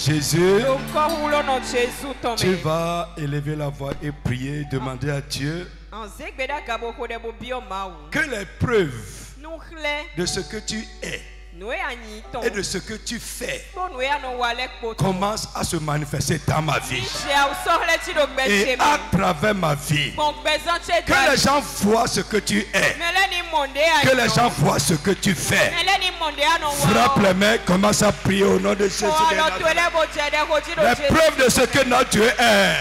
Jésus, tu vas élever la voix et prier, demander à Dieu que les preuves de ce que tu es et de ce que tu fais commence à se manifester dans ma vie et à travers ma vie. Que les gens voient ce que tu es, que les gens voient ce que tu fais. Frappe les mains, commence à prier au nom de Jésus. Les preuves de ce que notre Dieu est.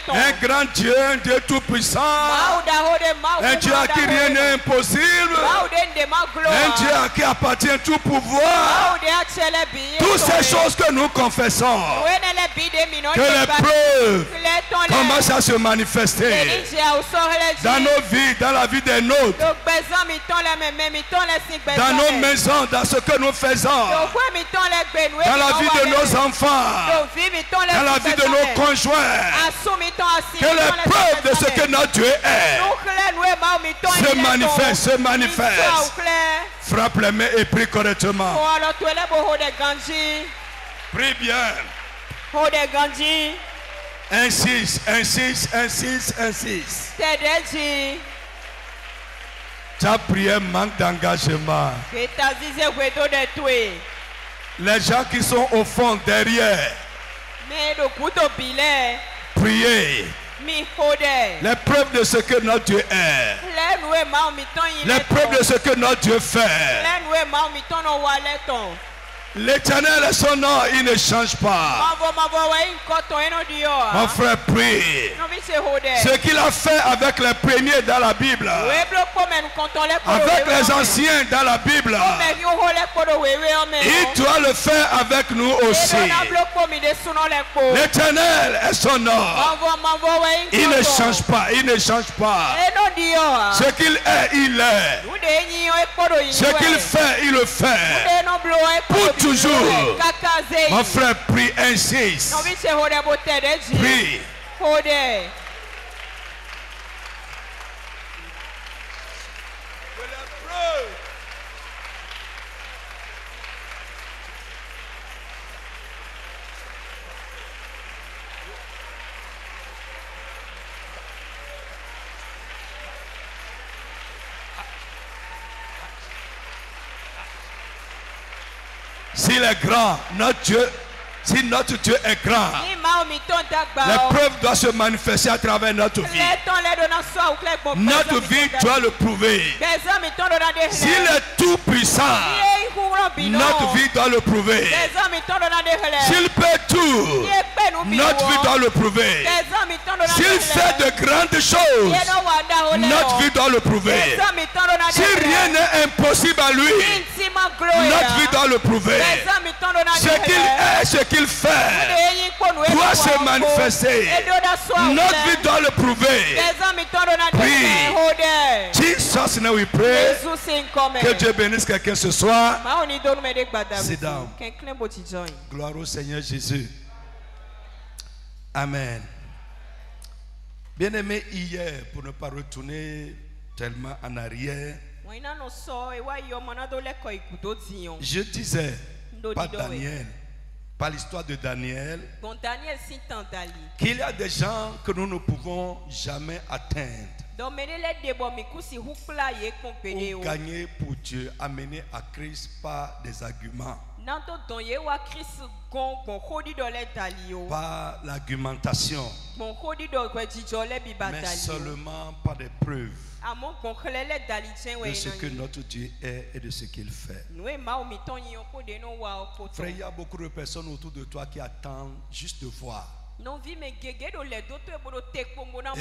Un grand Dieu, un Dieu tout puissant, un Dieu à qui rien n'est impossible, un Dieu à qui appartient tout pouvoir. Toutes ces choses que nous confessons, que les preuves commencent à se manifester dans nos vies, dans la vie des nôtres, dans nos maisons, dans ce que nous faisons, dans la vie de nos enfants, dans la vie de nos conjoints. Que les preuves de ce que notre Dieu est se manifestent. Frappe les mains et prie correctement. Prie bien. Insiste. Ta prière manque d'engagement. Les gens qui sont au fond, derrière, priez. Les preuves de ce que notre Dieu est. Les preuves de ce que notre Dieu fait. L'Éternel est son nom, il ne change pas. Mon frère, prie. Ce qu'il a fait avec les premiers dans la Bible, avec les anciens dans la Bible, il doit le faire avec nous aussi. L'Éternel est son nom. Il ne change pas, il ne change pas. Ce qu'il est, il est. Ce qu'il fait, il le fait. Pour toujours. Mon frère, prie, insiste. Prie. S'il est grand, notre Dieu, si notre Dieu est grand, les preuves doivent se manifester à travers notre vie. Notre vie doit le prouver. S'il est tout puissant, notre vie doit le prouver. S'il peut tout, notre vie doit le prouver. S'il fait de grandes choses, notre vie doit le prouver. Si rien n'est impossible à lui, notre vie doit le prouver. Ce qu'il est, ce qu'il fait doit se manifester. Notre vie doit le prouver. Prie. Jesus name we pray. Que Dieu bénisse quelqu'un ce soir. Sit down. Gloire au Seigneur Jésus. Amen. Bien-aimé, hier, pour ne pas retourner tellement en arrière, je disais, pas Daniel, par l'histoire de Daniel, qu'il y a des gens que nous ne pouvons jamais atteindre ou gagner pour Dieu, amener à Christ par des arguments, par l'argumentation, mais seulement par des preuves de ce que notre Dieu est et de ce qu'il fait. Frère, il y a beaucoup de personnes autour de toi qui attendent juste de voir. Et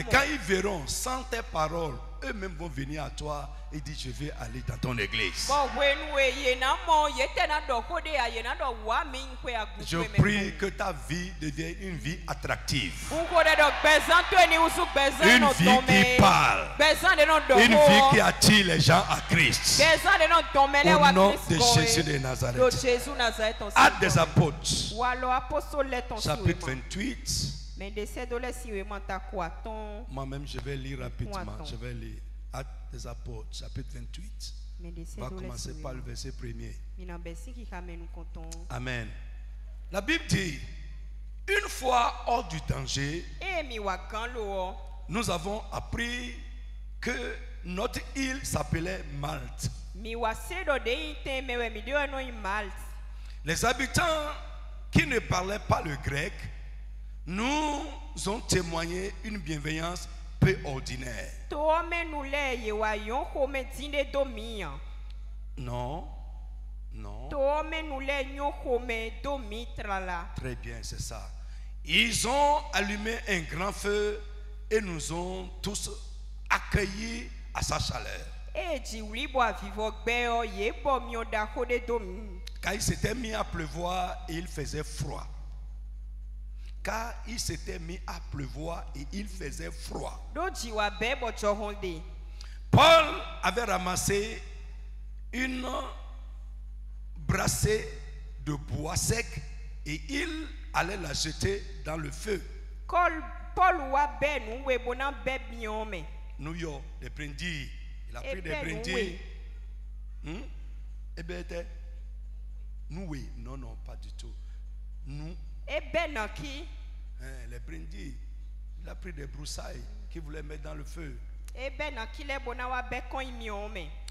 quand ils verront sans tes paroles, eux-mêmes vont venir à toi et dire: je vais aller dans ton église. Je prie que ta vie devienne une vie attractive, une vie qui parle, une vie qui attire les gens à Christ. Au nom de Jésus de Nazareth. Actes des Apôtres, chapitre 28. Moi-même, je vais lire rapidement. Je vais lire Actes des Apôtres, chapitre 28. On va commencer par le verset 1er. Amen. La Bible dit, une fois hors du danger, nous avons appris que notre île s'appelait Malte. Les habitants qui ne parlaient pas le grec nous ont témoigné une bienveillance peu ordinaire. Non. Non. Très bien, c'est ça. Ils ont allumé un grand feu et nous ont tous accueillis à sa chaleur. Car il s'était mis à pleuvoir et il faisait froid. Car il s'était mis à pleuvoir et il faisait froid. Paul avait ramassé une brassée de bois sec et il allait la jeter dans le feu. Nous yo, des brindilles. Il a pris des brindilles. Nous, non, pas du tout. Nous. Les brindilles. Il a pris des broussailles qu'il voulait mettre dans le feu.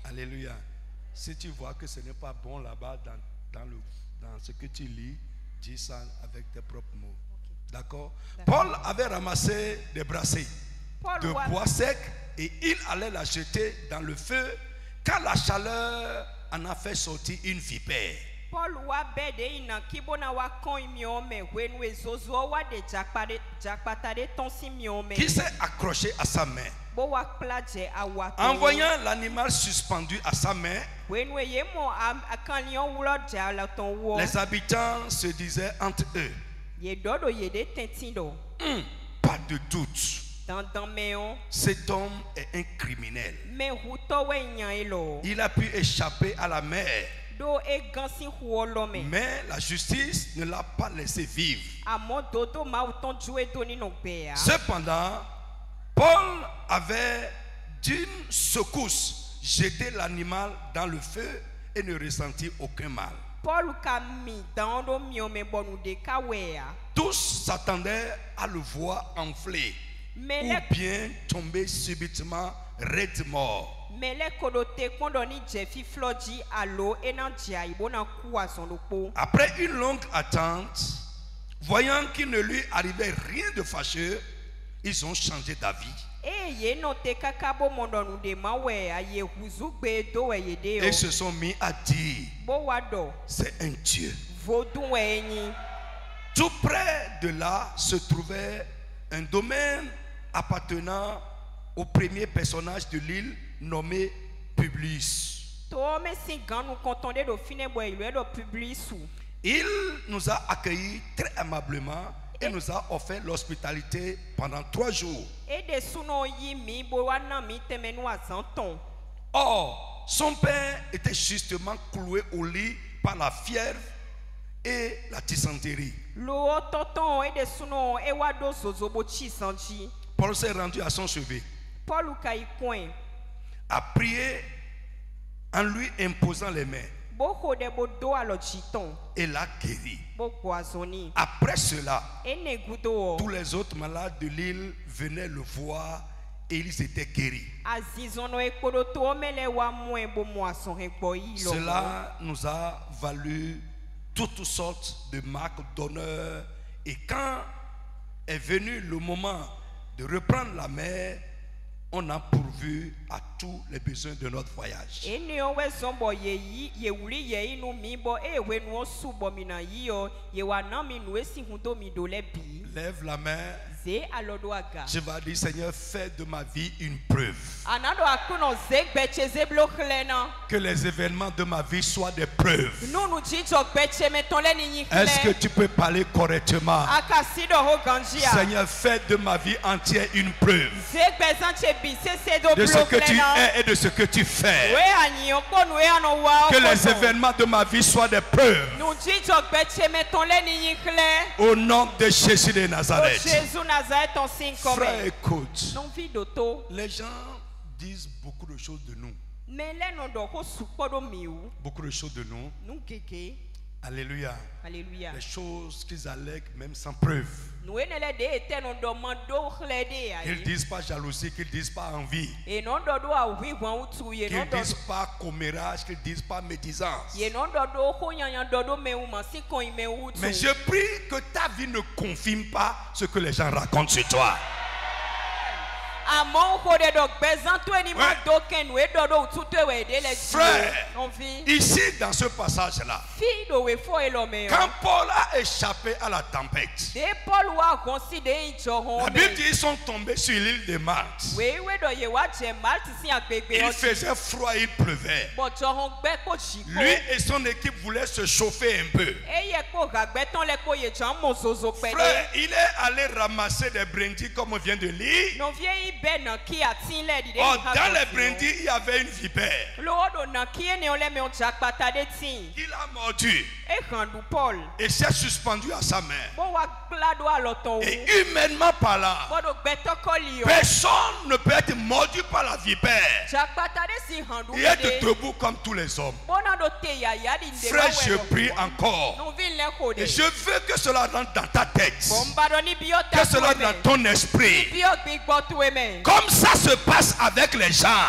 Alléluia. Si tu vois que ce n'est pas bon là-bas dans ce que tu lis, dis ça avec tes propres mots. D'accord? Paul avait ramassé des brassées de bois sec et il allait la jeter dans le feu car la chaleur en a fait sortir une vipère. Qui s'est accroché à sa main. En voyant l'animal suspendu à sa main, les habitants se disaient entre eux, pas de doute, cet homme est un criminel. Il a pu échapper à la mer, mais la justice ne l'a pas laissé vivre. Cependant, Paul avait d'une secousse jeté l'animal dans le feu et ne ressentit aucun mal. Tous s'attendaient à le voir enfler ou bien tomber subitement raide mort. Après une longue attente, voyant qu'il ne lui arrivait rien de fâcheux, ils ont changé d'avis. Et se sont mis à dire, c'est un Dieu. Tout près de là se trouvait un domaine appartenant au premier personnage de l'île nommé Publius. Il nous a accueillis très aimablement et nous a offert l'hospitalité pendant 3 jours. Or, son père était justement cloué au lit par la fièvre et la dysenterie. Paul s'est rendu à son chevet, a prié en lui imposant les mains et l'a guéri. Après cela, tous les autres malades de l'île venaient le voir et ils étaient guéris. Cela nous a valu toutes sortes de marques d'honneur et quand est venu le moment de reprendre la mer, on a pourvu à tous les besoins de notre voyage. Lève la main. Je vais dire, Seigneur, fais de ma vie une preuve. Que les événements de ma vie soient des preuves. Est-ce que tu peux parler correctement? Seigneur, fais de ma vie entière une preuve de ce que tu es et de ce que tu fais. Que les événements de ma vie soient des preuves. Au nom de Jésus de Nazareth. Frère, écoute. Les gens disent beaucoup de choses de nous. Beaucoup de choses de nous. Alléluia. Alléluia. Les choses qu'ils allèguent même sans preuve. Qu'ils disent pas jalousie, qu'ils disent pas envie. Qu'ils disent pas commérage, qu'ils disent pas médisance. Mais je prie que ta vie ne confirme pas ce que les gens racontent sur toi. Frère, ici dans ce passage-là, quand Paul a échappé à la tempête, la Bible dit qu'ils sont tombés sur l'île de Malte. Il faisait froid, il pleuvait. Lui et son équipe voulaient se chauffer un peu. Frère, il est allé ramasser des brindilles comme on vient de lire. Dans les brindilles, il y avait une vipère. Il a mordu et s'est suspendu à sa main. Et humainement parlant, personne ne peut être mordu par la vipère et être debout comme tous les hommes. Frère, je prie encore. Et je veux que cela rentre dans ta tête, que cela rentre dans ton esprit. Comme ça se passe avec les gens,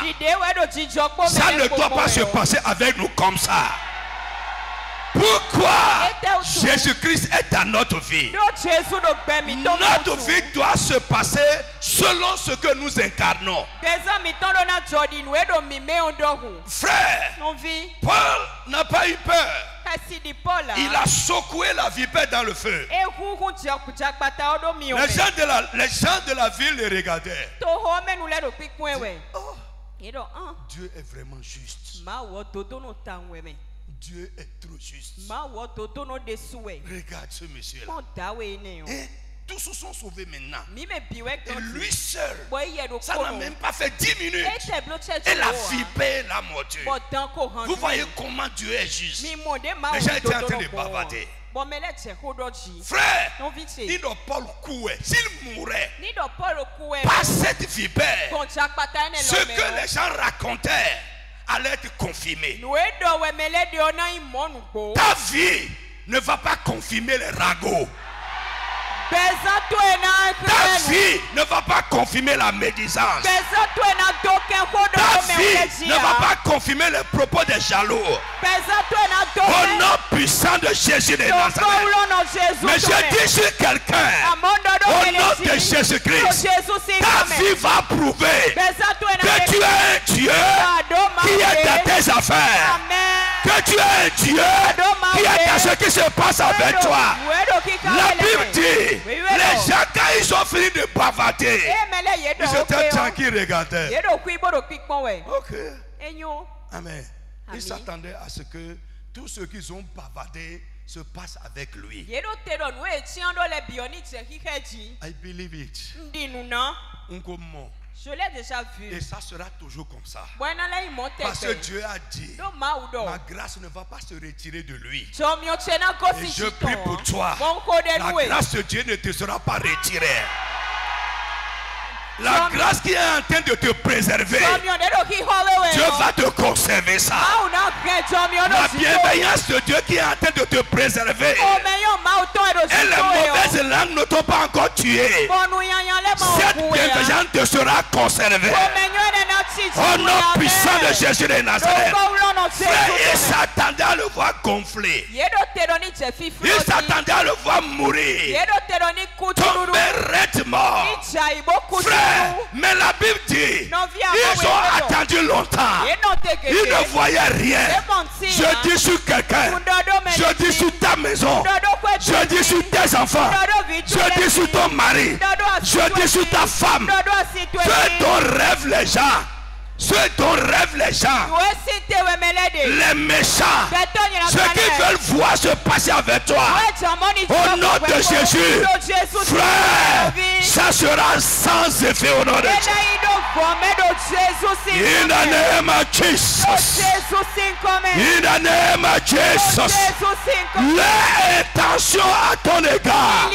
ça ne doit pas se passer avec nous comme ça. Pourquoi Jésus-Christ est dans notre vie? Notre vie doit se passer selon ce que nous incarnons. Frère, Paul n'a pas eu peur. Il a secoué la vipère dans le feu. Les gens de la ville le regardaient. Dieu est vraiment juste. Dieu est trop juste. Regarde ce monsieur-là. Et tous se sont sauvés maintenant. Et lui seul, ça n'a même pas fait 10 minutes. Et la vipère l'a mordu. Vous voyez comment Dieu est juste. Les gens étaient en train de bavarder. Frère, il doit pas le couer. S'il mourait par cette vipère, ce que les gens racontaient allait être confirmé. Ta vie ne va pas confirmer les ragots. Ta vie ne va pas confirmer la médisance. Ta vie ne va pas confirmer les propos des jaloux. Au nom puissant de Jésus de Nazareth. Mais je dis sur quelqu'un, au nom de Jésus-Christ, ta vie va prouver que tu es un Dieu qui est dans tes affaires. Que tu es un Dieu qui est dans ce qui se passe avec toi. La Bible dit, les gens quand ils ont fini de bavarder, ils étaient tranquilles, regardaient. Ok. Amen. Ils s'attendaient à ce que tout ce qu'ils ont bavardé se passe avec lui. I believe it. Je l'ai déjà vu. Et ça sera toujours comme ça. Parce que Dieu a dit, ma grâce ne va pas se retirer de lui. Et je prie pour toi, la grâce de Dieu ne te sera pas retirée. La grâce qui est en train de te préserver, Dieu va te conserver ça. La bienveillance de Dieu qui est en train de te préserver, et les mauvaises langues ne t'ont pas encore tué. Cette bienveillance te sera conservée. Au nom puissant de Jésus de Nazareth. Frère, il s'attendait à le voir gonfler. Il s'attendait à le voir mourir. Tomber raide mort. Frère, mais la Bible dit, ils ont attendu longtemps. Ils ne voyaient rien. Je dis sur quelqu'un, je dis sur ta maison, je dis sur tes enfants, je dis sur ton mari, je dis sur ta femme. Ce dont rêvent les gens, ceux dont rêvent les gens, les méchants, ceux qui veulent voir se passer avec toi, au nom de Jésus, frère, ça sera sans effet au nom de Jésus. In the name of Jesus. In the name of Jesus. L'intention à ton égard.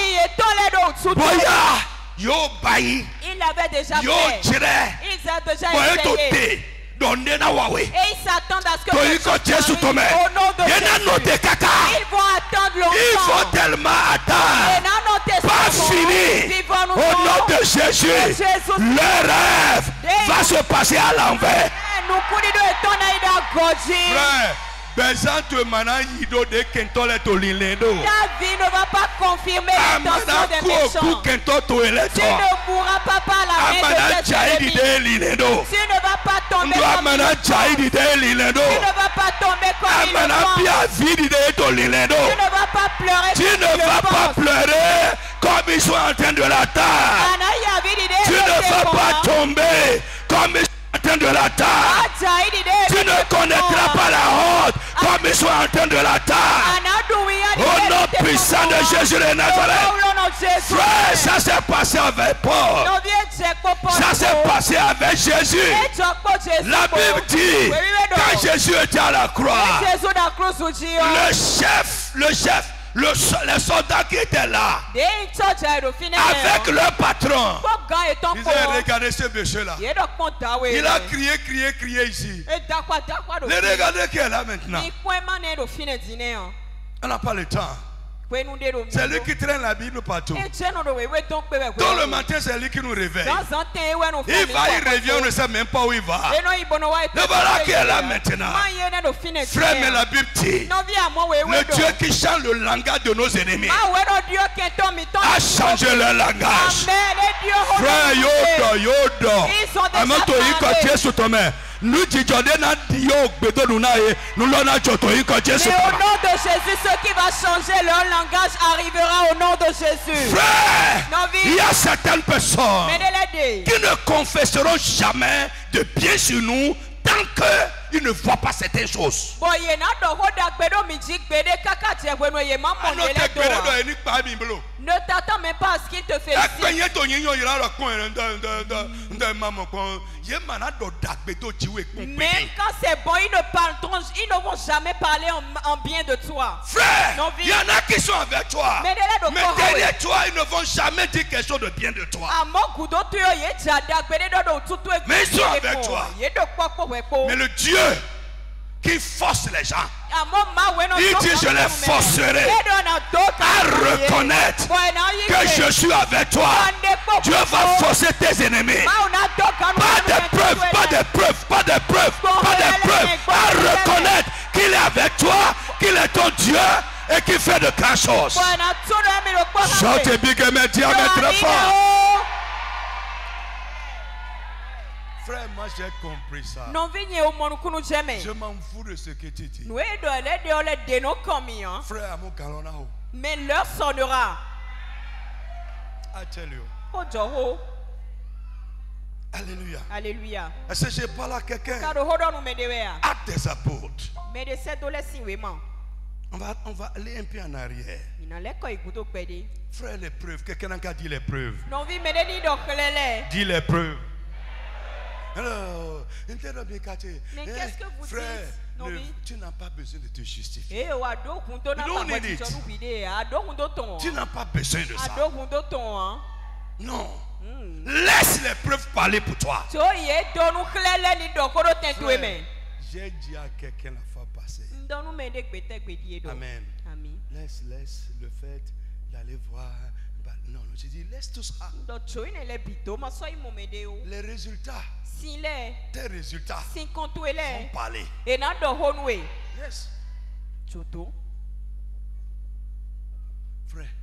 Boya, yo bayi. Il avait déjà yo fait. jire. Ils ont déjà Boya essayé. doté. donner na wawe. Et ils s'attendent à ce que Jésus au nom de Jésus. Ils vont attendre longtemps. Ils vont tellement attendre. Pas fini. Au nom de Jésus, le rêve va se passer à l'envers. Frère, Bézant te mana yido de kento le to lilendo. Ta vie ne va pas confirmer l'intention des méchants. Tu ne mourras pas par la main de tes ennemis. Tu ne vas pas tomber comme ils le font. Tu ne vas pas tomber comme ils le font. Tu ne vas pas pleurer tu ne vas pas pleurer comme ils sont en train de l'attendre. Tu ne vas pas tomber comme ils sont en train de l'attendre. Tu ne connaîtras pas la honte comme ils sont en train de l'attendre. Au nom puissant de Jésus de Nazareth. Frère, ça s'est passé avec Paul. Ça s'est passé avec Jésus. La Bible dit, quand Jésus était à la croix, les soldats qui étaient là, avec leur patron, ils ont regardé ce monsieur-là. Il a crié ici. Les regardez qui est là maintenant. On n'a pas le temps. C'est lui qui traîne la Bible partout. Dans le matin, c'est lui qui nous réveille. Il va, il revient, on ne sait même pas où il va. Le voilà qui est là maintenant. Frère, mais la Bible dit, le Dieu qui change le langage de nos ennemis a changé leur langage. Frère, Yodo. Amato Iko Jésus Tomé. Nous disons nous l'on a Jésus. Mais au nom de Jésus, ce qui va changer leur langage arrivera au nom de Jésus. Frère, il y a certaines personnes qui ne confesseront jamais de bien sur nous tant qu'ils ne voient pas certaines choses. Ne t'attends même pas à ce qu'il te félicite. Même quand c'est bon, ils ne vont jamais parler en bien de toi. Frère, il y en a qui sont avec toi. Mais derrière toi, ils ne vont jamais dire quelque chose de bien de toi. Mais ils sont avec toi. Mais le Dieu qui force les gens, il dit je les forcerai à reconnaître que je suis avec toi. Dieu va forcer tes ennemis. Pas de preuves, pas de preuves, pas de preuves, pas de preuves. À reconnaître qu'il est avec toi, qu'il est ton Dieu et qu'il fait de grandes choses. Je te dis que mes diamètres très fort. Frère, moi j'ai compris ça. Je m'en fous de ce que tu dis. Frère, mon calona. Mais l'heure sonnera. I tell you. Alléluia. Alléluia. Est-ce que je parle à quelqu'un? Actes des apôtres. On va aller un peu en arrière. Frère, les preuves. Quelqu'un a dit les preuves. Dis les preuves. Alors, mais qu'est-ce que vous dites? Tu n'as pas besoin de te justifier. Tu n'as pas besoin de ça. Non. Laisse les preuves parler pour toi. Frère, j'ai dit à quelqu'un la fois passée. Amen. Laisse le fait d'aller voir. Non, j'ai dit laisse tout ça. Les résultats. Tes résultats vont parler. Yes. Frère,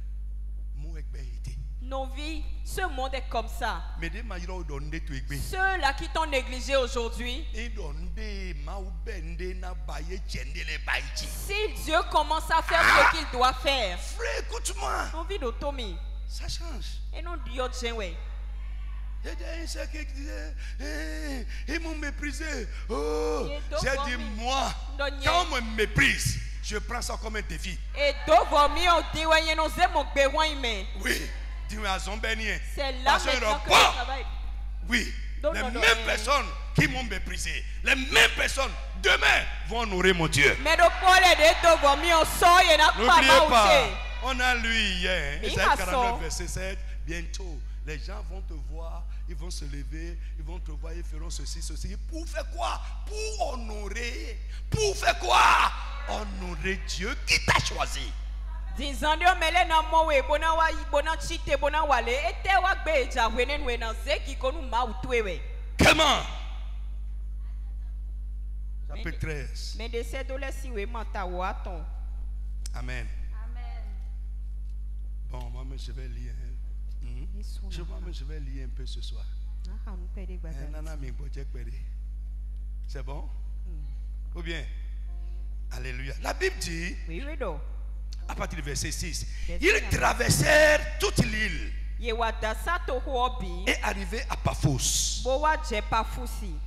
nos vies, ce monde est comme ça. Ceux-là qui t'ont négligé aujourd'hui, si Dieu commence à faire ce qu'il doit faire, frère, écoute-moi. On vit d'autonomie. Ça change. Et non, Dieu, ils m'ont méprisé. Oh, j'ai dit moi, quand on me méprise, je prends ça comme un défi. Oui, c'est là maintenant que je travaille. Oui, les mêmes personnes qui m'ont méprisé, les mêmes personnes demain vont honorer mon Dieu. N'oubliez pas, on a lu hier, Isaïe 49, verset 7, bientôt Les gens vont te voir, ils vont se lever, ils vont te voir, ils feront ceci, ceci. Pour faire quoi? Pour honorer. Pour faire quoi? Honorer Dieu qui t'a choisi. Comment? Chapitre 13. Amen. Bon, moi, je vais lire. Je vais lire un peu ce soir. C'est bon? Ou bien? Alléluia. La Bible dit, à partir du verset 6, ils traversèrent toute l'île et arrivaient à Paphos.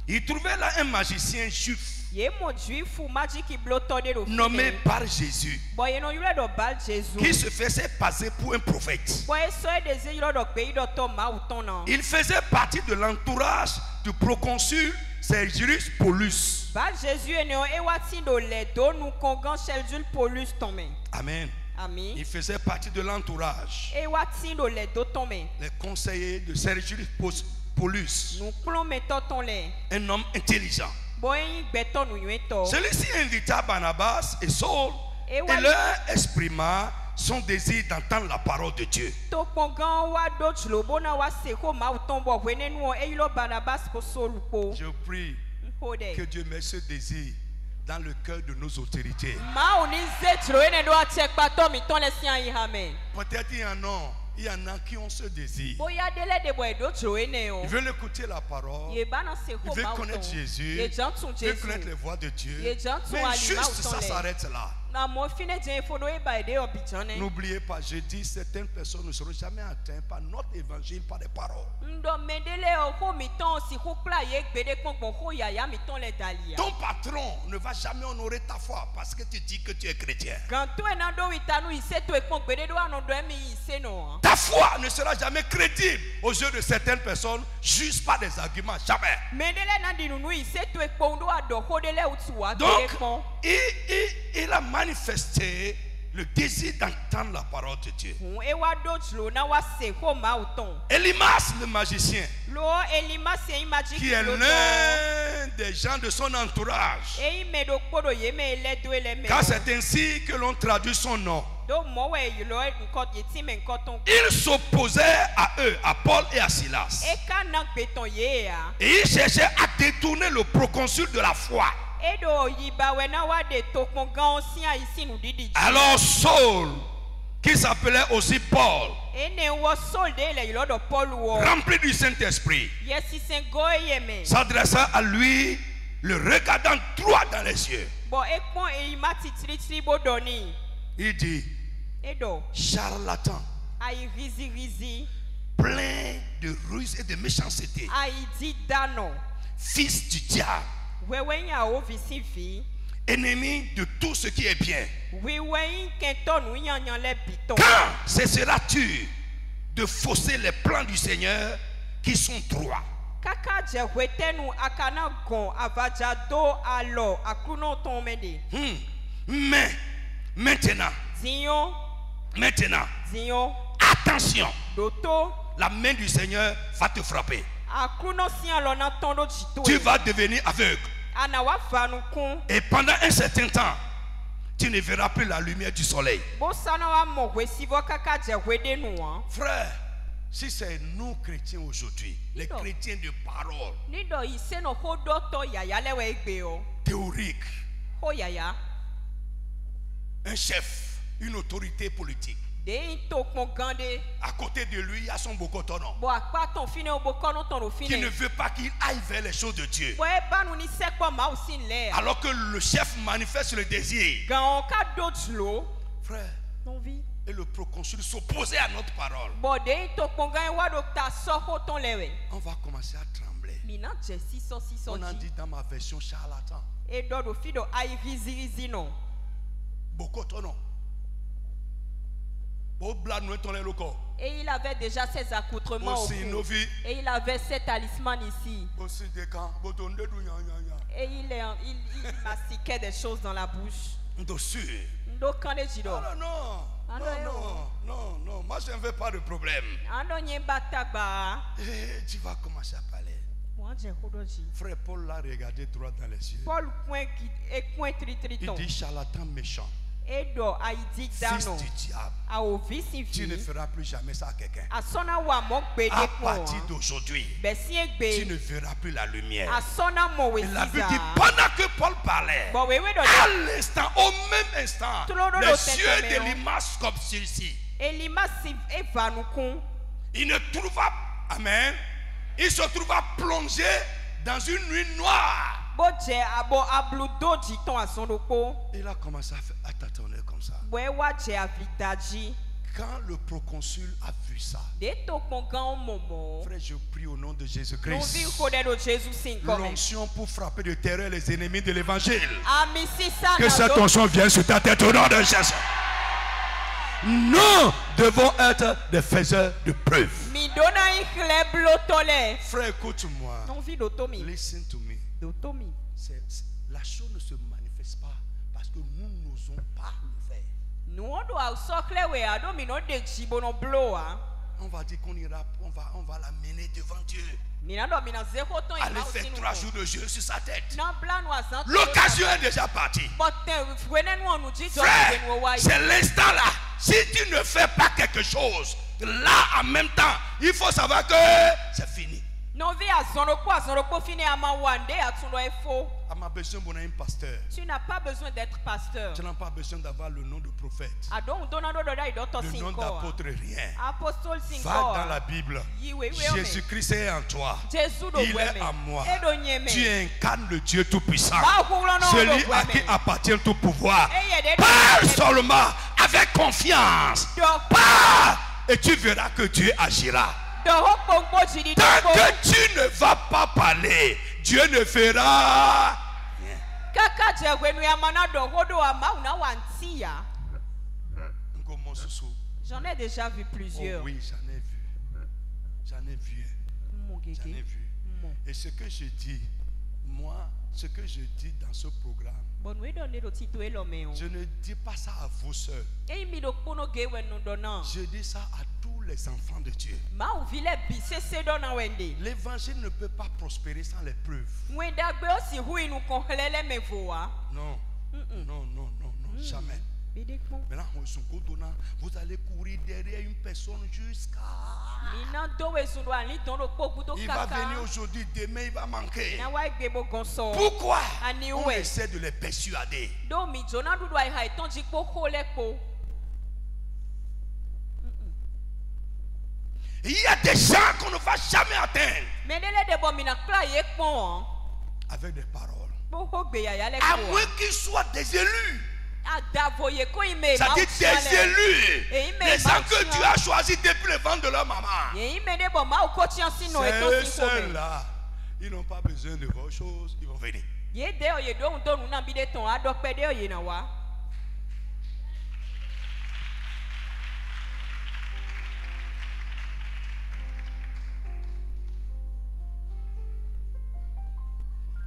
Ils trouvèrent là un magicien juif nommé par Jésus, qui se faisait passer pour un prophète. Il faisait partie de l'entourage du proconsul Sergius Paulus. Amen. Il faisait partie de l'entourage, les conseillers de Sergius Paulus, un homme intelligent. Celui-ci invita Barnabas et Saul et leur exprima son désir d'entendre la parole de Dieu. Je prie que Dieu mette ce désir dans le cœur de nos autorités. Peut-être il y en a qui ont ce désir. Ils veulent écouter la parole. Ils veulent connaître Jésus. Ils veulent connaître les voix de Dieu. Mais juste ça s'arrête là. N'oubliez pas, je dis, certaines personnes ne seront jamais atteintes par notre évangile, par les paroles. Ton patron ne va jamais honorer ta foi parce que tu dis que tu es chrétien. Ta foi ne sera jamais crédible aux yeux de certaines personnes juste par des arguments. Jamais. Donc, il a manifesté le désir d'entendre la parole de Dieu. Elimas le magicien, qui est l'un des gens de son entourage, car c'est ainsi que l'on traduit son nom. Il s'opposait à eux, à Paul et à Silas, et il cherchait à détourner le proconsul de la foi. Alors Saul, qui s'appelait aussi Paul, rempli du Saint-Esprit, s'adressa à lui, le regardant droit dans les yeux. Il dit, charlatan, plein de ruse et de méchanceté, fils du diable, ennemi de tout ce qui est bien. Quand cesseras-tu de fausser les plans du Seigneur qui sont droits? Mais maintenant, attention, la main du Seigneur va te frapper. Tu vas devenir aveugle. Et pendant un certain temps, tu ne verras plus la lumière du soleil. Frère, si c'est nous chrétiens aujourd'hui, les chrétiens de parole, théorique, un chef, une autorité politique, à côté de lui, il y a son bokotono qui ne veut pas qu'il aille vers les choses de Dieu. Alors que le chef manifeste le désir. Frère, et le proconsul s'opposait à notre parole. On va commencer à trembler. On a dit dans ma version charlatan. Bokotono. Et il avait déjà ses accoutrements au cou. Et il avait ses talismans ici. Et il mastiquait des choses dans la bouche. Non, moi j'aime veux pas de problème. Et tu vas commencer à parler. Frère Paul l'a regardé droit dans les yeux. Il dit charlatan méchant. Fils du diable. Tu ne feras plus jamais ça à quelqu'un. À partir d'aujourd'hui, tu ne verras plus la lumière. Et la Bible dit, pendant que Paul parlait, à l'instant, au même instant, les cieux de l'image comme celui-ci. Il ne trouva, amen, il se trouva plongé dans une nuit noire. Il a commencé à tâtonner comme ça. Quand le proconsul a vu ça, frère, je prie au nom de Jésus-Christ, l'onction pour frapper de terreur les ennemis de l'évangile. Que cette onction vienne sur ta tête au nom de Jésus. Nous devons être des faiseurs de preuves. Frère, écoute-moi. Listen to me. La chose ne se manifeste pas parce que nous n'osons pas le faire. On va dire qu'on ira, on va l'amener devant Dieu. Allez faire 3 jours de jeûne sur sa tête. L'occasion est déjà partie. Frère, c'est l'instant là. Si tu ne fais pas quelque chose, là en même temps, il faut savoir que c'est fini. Tu n'as pas besoin d'être pasteur. Tu n'as pas besoin d'avoir le nom de prophète. Le nom d'apôtre, rien. Va dans la Bible. Jésus-Christ est en toi. Il est en moi. Tu incarnes le Dieu Tout-Puissant. Celui à qui appartient tout pouvoir. Parle seulement avec confiance. Parle et tu verras que Dieu agira. Tant que tu ne vas pas parler, Dieu ne fera rien. J'en ai déjà vu plusieurs. Oh oui, j'en ai vu. J'en ai vu. Et ce que je dis, moi, ce que je dis dans ce programme, je ne dis pas ça à vous seuls. Je dis ça à tous les enfants de Dieu. L'évangile ne peut pas prospérer sans les preuves. Non, jamais. Maintenant, vous allez courir derrière une personne jusqu'à... Il va venir aujourd'hui, demain il va manquer. Pourquoi on essaie de les persuader? Il y a des gens qu'on ne va jamais atteindre avec des paroles, à moins qu'ils soient des élus. Ça dit des élus, les gens que Dieu a choisis depuis le ventre de leur maman. Ceux-là, ils n'ont pas besoin de vos choses, ils vont venir.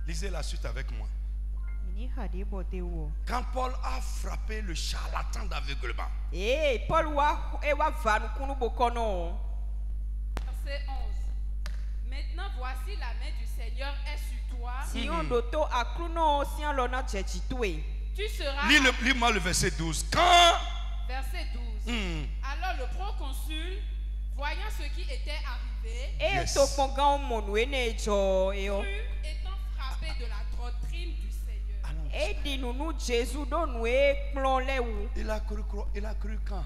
Lisez la suite avec moi. Quand Paul a frappé le charlatan d'aveuglement. Verset 11. Maintenant voici la main du Seigneur est sur toi. Tu seras... Lis-moi le verset 12. Quand... Verset 12. Alors le proconsul, voyant ce qui était arrivé, étant frappé de la doctrine du il a cru quand?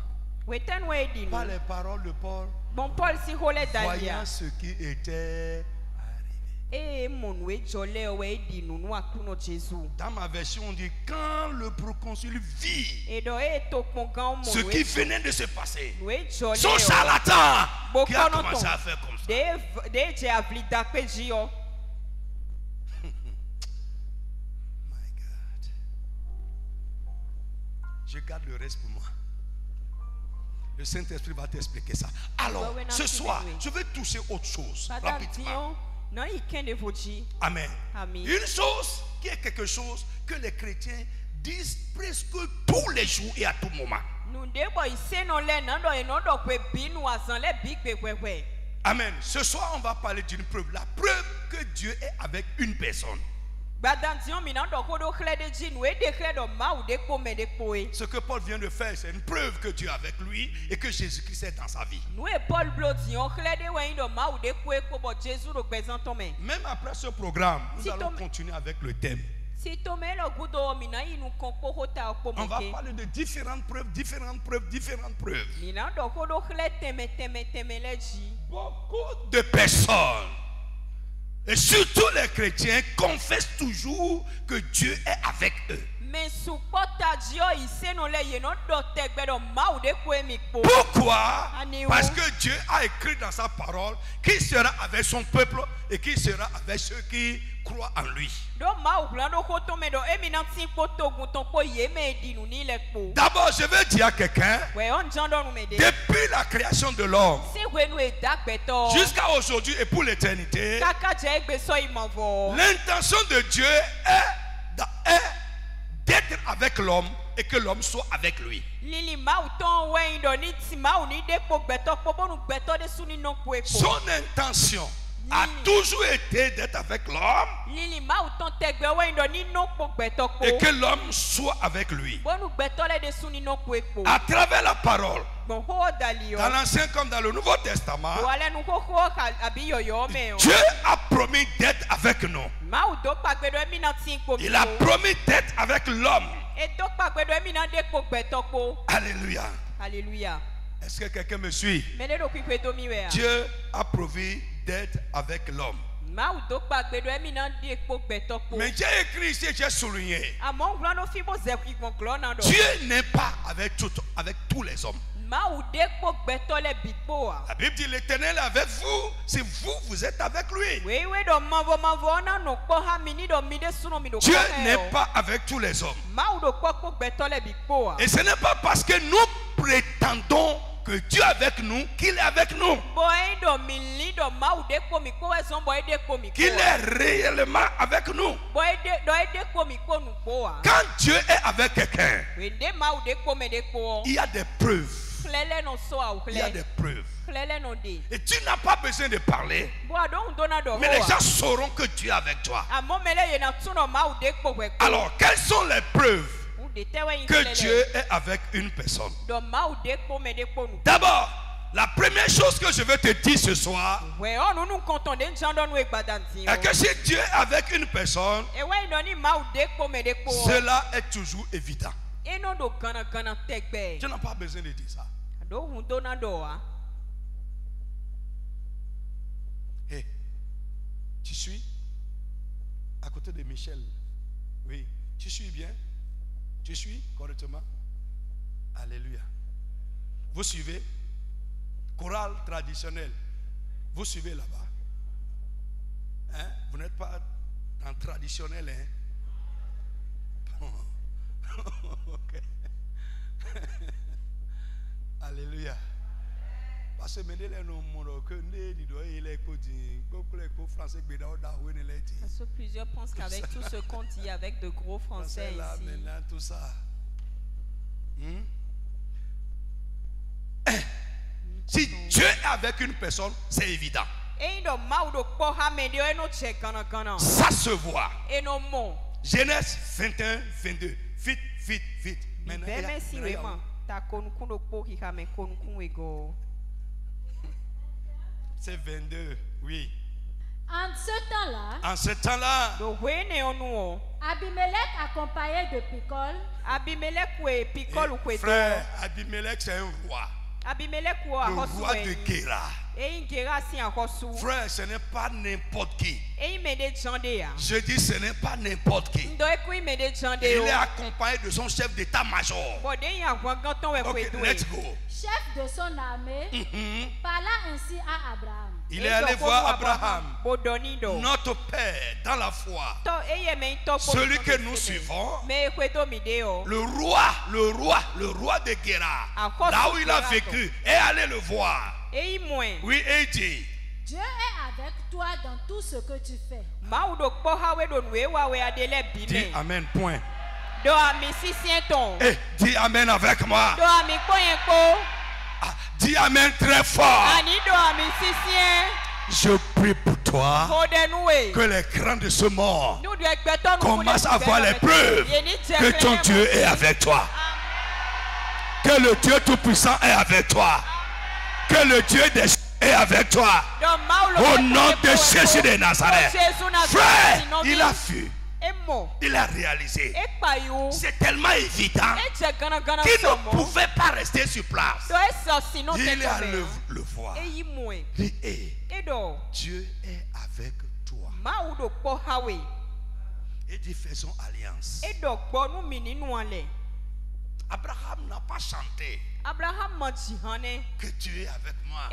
Par les paroles de Paul. Voyant ce qui était arrivé. Dans ma version on dit quand le proconsul vit ce qui venait de se passer, son charlatan qui a commencé à faire comme ça. Je garde le reste pour moi. Le Saint-Esprit va t'expliquer ça. Alors, ce soir, je vais toucher autre chose rapidement. Amen. Une chose qui est quelque chose que les chrétiens disent presque tous les jours et à tout moment. Amen. Ce soir, on va parler d'une preuve. La preuve que Dieu est avec une personne. Ce que Paul vient de faire, c'est une preuve que Dieu est avec lui et que Jésus-Christ est dans sa vie. Même après ce programme, nous allons continuer avec le thème. On va parler de différentes preuves. Beaucoup de personnes, et surtout les chrétiens, confessent toujours que Dieu est avec eux. Pourquoi? Parce que Dieu a écrit dans sa parole qu'il sera avec son peuple et qu'il sera avec ceux qui croient en lui. D'abord, je veux dire à quelqu'un, depuis la création de l'homme jusqu'à aujourd'hui et pour l'éternité, l'intention de Dieu est d'être avec l'homme et que l'homme soit avec lui. Son intention a toujours été d'être avec l'homme et que l'homme soit avec lui. À travers la parole, dans l'Ancien comme dans le Nouveau Testament, Dieu a promis d'être avec nous. Il a promis d'être avec l'homme. Alléluia. Alléluia. Est-ce que quelqu'un me suit? Dieu a promis d'être avec l'homme. Mais j'ai écrit ici, j'ai souligné, Dieu n'est pas avec tous les hommes. La Bible dit l'Éternel est avec vous si vous êtes avec lui. Dieu n'est pas avec tous les hommes. Et ce n'est pas parce que nous prétendons que Dieu est avec nous qu'il est avec nous. Qu'il est réellement avec nous. Quand Dieu est avec quelqu'un, il y a des preuves. Il y a des preuves. Et tu n'as pas besoin de parler, mais les gens sauront que Dieu est avec toi. Alors, quelles sont les preuves que Dieu est avec une personne? D'abord, la première chose que je veux te dire ce soir est que si Dieu est avec une personne, cela est toujours évident. Tu n'as pas besoin de dire ça. Hey, tu suis à côté de Michel? Oui, tu suis bien? Tu suis correctement? Alléluia. Vous suivez? Chorale traditionnelle. Vous suivez là-bas? Hein? Vous n'êtes pas en traditionnel, hein? Okay. Alléluia. Parce que plusieurs pensent qu'avec tout ce qu'on dit avec de gros français là, ici. Maintenant, tout ça. Si Dieu est avec une personne, c'est évident. Ça se voit. Genèse 21, 22. Vite. C'est 22, oui. En ce temps-là, Abimelech accompagné de Picol. Frère, Abimelech c'est un roi. Le roi de Guéra. Frère, ce n'est pas n'importe qui. Je dis ce n'est pas n'importe qui. Il est accompagné de son chef d'état-major. Okay, let's go. Chef de son armée, parla ainsi à Abraham. Il est allé voir Abraham, notre père dans la foi, celui que nous suivons, le roi de Guéra, là où il a vécu, est allé le voir. Oui, et il dit, Dieu est avec toi dans tout ce que tu fais. Dis Amen, point. Et dis amen avec moi. Dis amen très fort. Je prie pour toi que les crans de ce monde commencent à voir les preuves que ton Dieu est avec toi. Que le Dieu Tout-Puissant est avec toi. Que le Dieu des cieux est avec toi. Au nom de Jésus de Nazareth. Frère, il a vu. Il a réalisé. C'est tellement évident qu'il ne pouvait pas rester sur place. Il est à le voir. Dit, Dieu est avec toi. Et dit, faisons alliance. Abraham n'a pas chanté que Dieu est avec moi.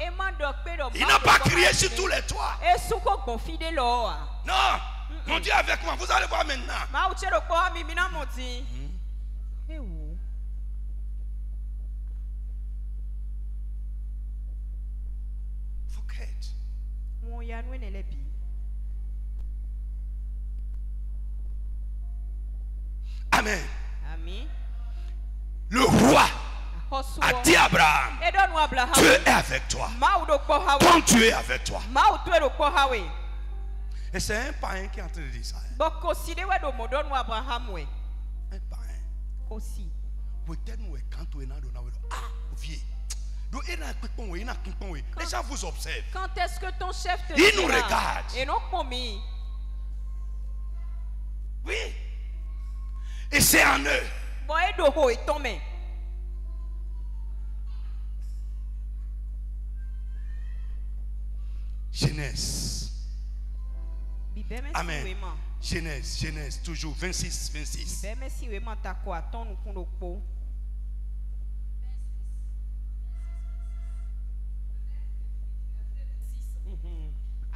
Il n'a pas crié sur tous les toits. Non, mon Dieu est avec moi. Vous allez voir maintenant. Forget. Amen. Le roi a dit à Abraham, Dieu est avec toi. Ton Dieu est avec toi. Et c'est un païen qui est en train de dire ça. Un païen. Les gens vous observent. Quand est-ce que ton chef te Il nous regarde. Et non commis. Oui. Et c'est en eux. Genèse. Amen. Genèse, toujours 26.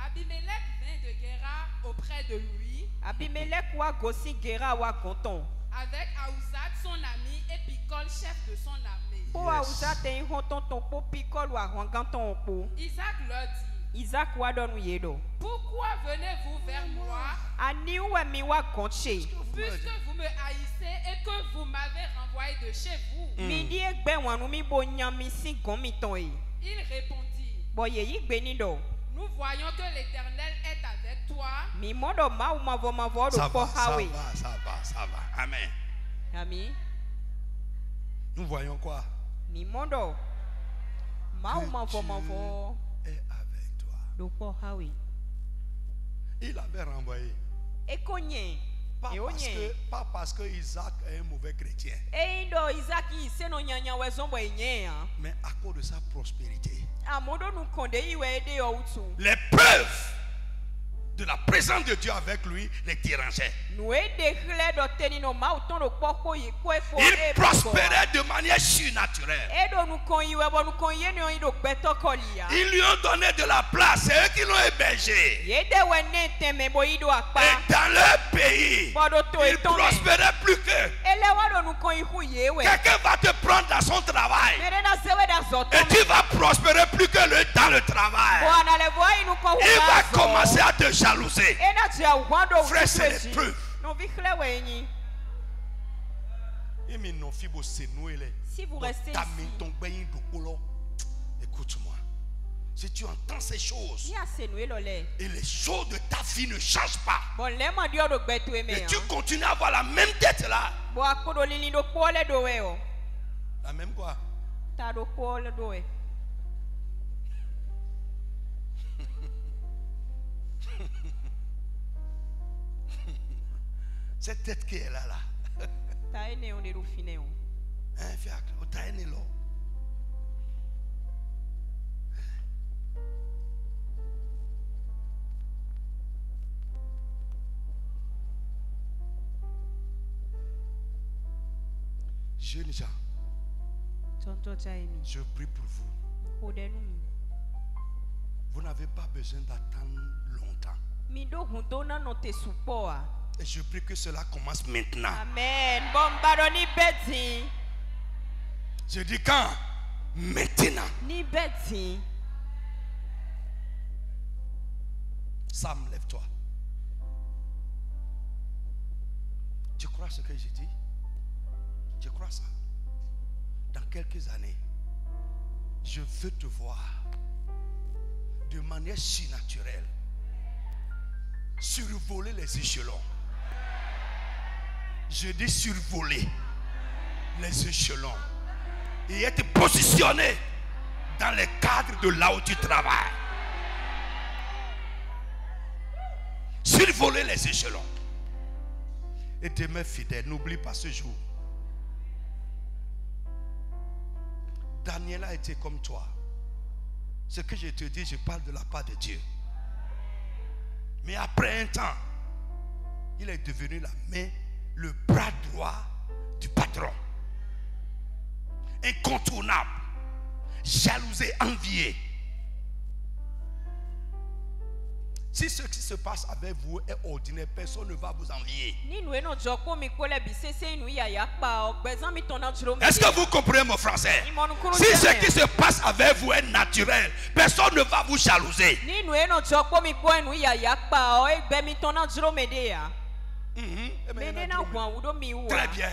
Abimelech vint de Guéra auprès de lui. Avec Aouzat son ami et Picol chef de son armée. Isaac leur dit, pourquoi venez-vous vers moi puisque vous me haïssez et que vous m'avez renvoyé de chez vous? Il répondit, nous voyons que l'Éternel est avec toi. Ça va. Amen. Nous voyons quoi? Que Dieu est avec toi. Il avait renvoyé. Pas parce que Isaac est un mauvais chrétien. Mais à cause de sa prospérité. Les preuves de la présence de Dieu avec lui les dérangeaient. Il prospérait de manière surnaturelle. Ils lui ont donné de la place. C'est eux qui l'ont hébergé. Et dans leur pays, il prospérait plus qu'eux. Quelqu'un va te prendre dans son travail. Et tu vas prospérer plus que lui dans le travail. Il va commencer à te jalouser. Frère, c'est les preuves. Si vous restez ici, écoute-moi. Si tu entends ces choses et les choses de ta vie ne changent pas, et tu continues à avoir la même tête là, la même quoi? Cette tête qui est là. Jeunes gens, je prie pour vous. Vous n'avez pas besoin d'attendre longtemps. Et je prie que cela commence maintenant. Amen. Je dis quand? Maintenant. Sam, lève-toi. Tu crois ce que je dis? Je crois ça. Dans quelques années, je veux te voir de manière surnaturelle survoler les échelons. Je dis survoler les échelons et être positionné dans les cadres de là où tu travailles. Survoler les échelons. Et demeure fidèle. N'oublie pas ce jour. Daniel a été comme toi. Ce que je te dis, je parle de la part de Dieu. Mais après un temps, il est devenu la main, le bras droit du patron. Incontournable. Jalousé, envié. Si ce qui se passe avec vous est ordinaire, personne ne va vous envier. Est-ce que vous comprenez mon français? Si ce qui se passe avec vous est naturel, personne ne va vous jalouser. Très bien.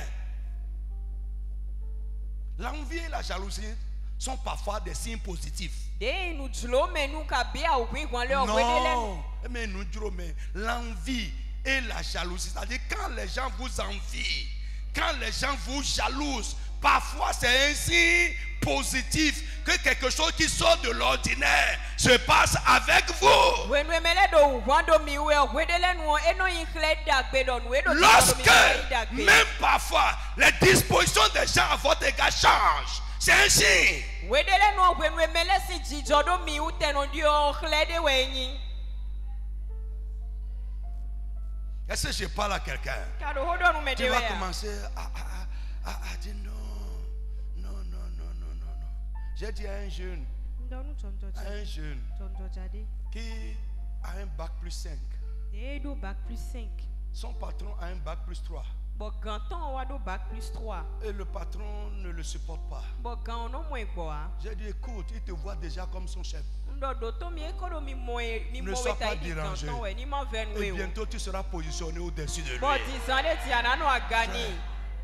L'envie et la jalousie sont parfois des signes positifs. Non, mais l'envie et la jalousie, c'est-à-dire quand les gens vous envient, quand les gens vous jalousent, parfois c'est un signe positif que quelque chose qui sort de l'ordinaire se passe avec vous. Lorsque même parfois les dispositions des gens à votre égard changent, c'est un signe. Est-ce que je parle à quelqu'un? Tu vas commencer à dire non. J'ai dit à un jeune qui a un bac plus 5. Son patron a un bac plus 3. Et le patron ne le supporte pas. J'ai dit écoute, il te voit déjà comme son chef. Ne sois pas dérangé. Et bientôt tu seras positionné au-dessus de lui.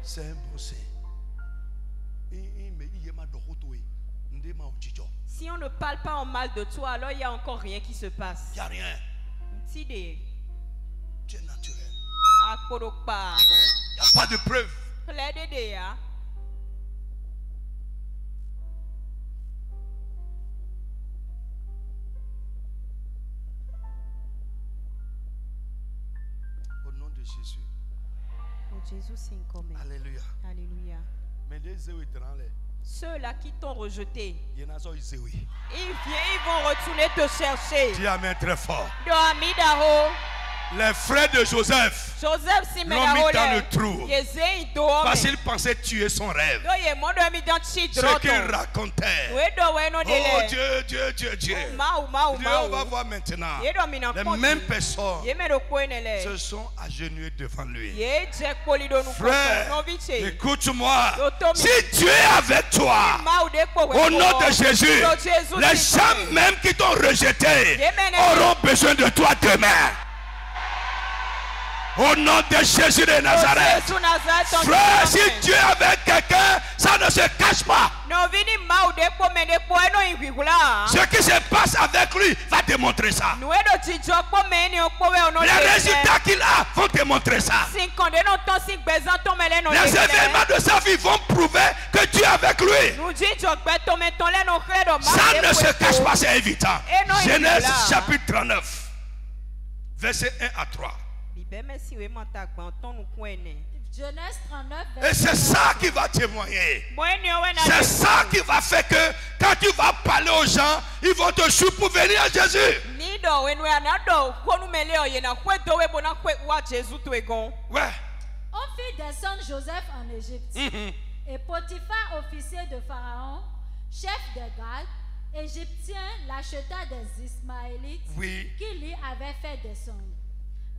C'est un bossé. Si on ne parle pas en mal de toi, alors il n'y a encore rien qui se passe. Il n'y a rien. Tu es naturel. Il n'y a pas de preuve. Au nom de Jésus. Alléluia. Alléluia. Ceux-là qui t'ont rejeté, ils vont retourner te chercher. Dis amen très fort. Les frères de Joseph l'ont mis dans le trou parce qu'ils pensaient tuer son rêve. Ce qu'il racontait. Oh Dieu. Dieu, on va voir maintenant. Les mêmes personnes se sont agenouillées devant lui. Frère, écoute-moi. Si Dieu est avec toi, au nom de Jésus, les gens même qui t'ont rejeté auront besoin de toi demain. Au nom de Jésus de Nazareth. Frère, si Dieu est avec quelqu'un, ça ne se cache pas. Ce qui se passe avec lui va démontrer ça. Les résultats qu'il a vont démontrer ça. Les événements de sa vie vont prouver que Dieu est avec lui. Ça ne se cache pas, c'est évident. Genèse chapitre 39, verset 1 à 3. Et c'est ça qui va témoigner. C'est ça qui va faire que quand tu vas parler aux gens, ils vont te suivre pour venir à Jésus. Ouais. On fit descendre Joseph en Égypte. Et Potiphar, officier de Pharaon, chef des gardes, égyptien, l'acheta des Ismaélites qui lui avaient fait descendre.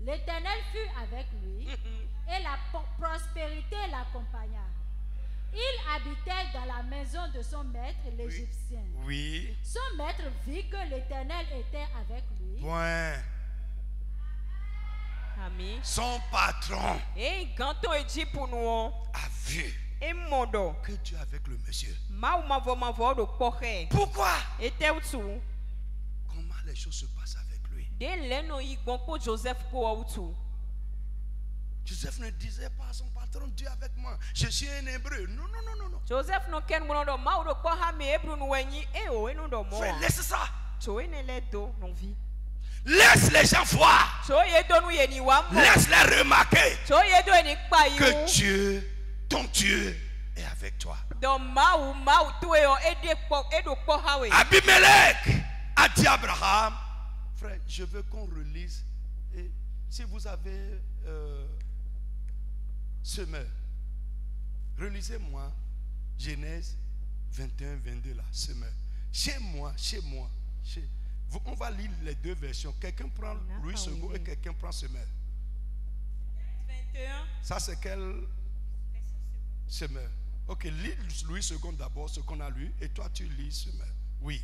L'Éternel fut avec lui et la prospérité l'accompagna. Il habitait dans la maison de son maître, l'Égyptien. Son maître vit que l'Éternel était avec lui. Amen. Son patron a vu que tu es avec le monsieur. Pourquoi? Comment les choses se passent avec lui? Joseph ne disait pas à son patron, Dieu avec moi, je suis un hébreu. Non, non, non, non, non. Frère, laisse ça. Laisse les gens voir. Laisse les remarquer que Dieu, ton Dieu, est avec toi. Abimelech a dit à Abraham, frère, je veux qu'on relise. Et si vous avez semeur, relisez-moi Genèse 21, 22 là, semeur. Chez moi. On va lire les deux versions. Quelqu'un prend Louis II et quelqu'un prend semeur. 21. Ça c'est quel semeur? Ok, lis Louis II d'abord, ce qu'on a lu, et toi tu lis semeur. Oui.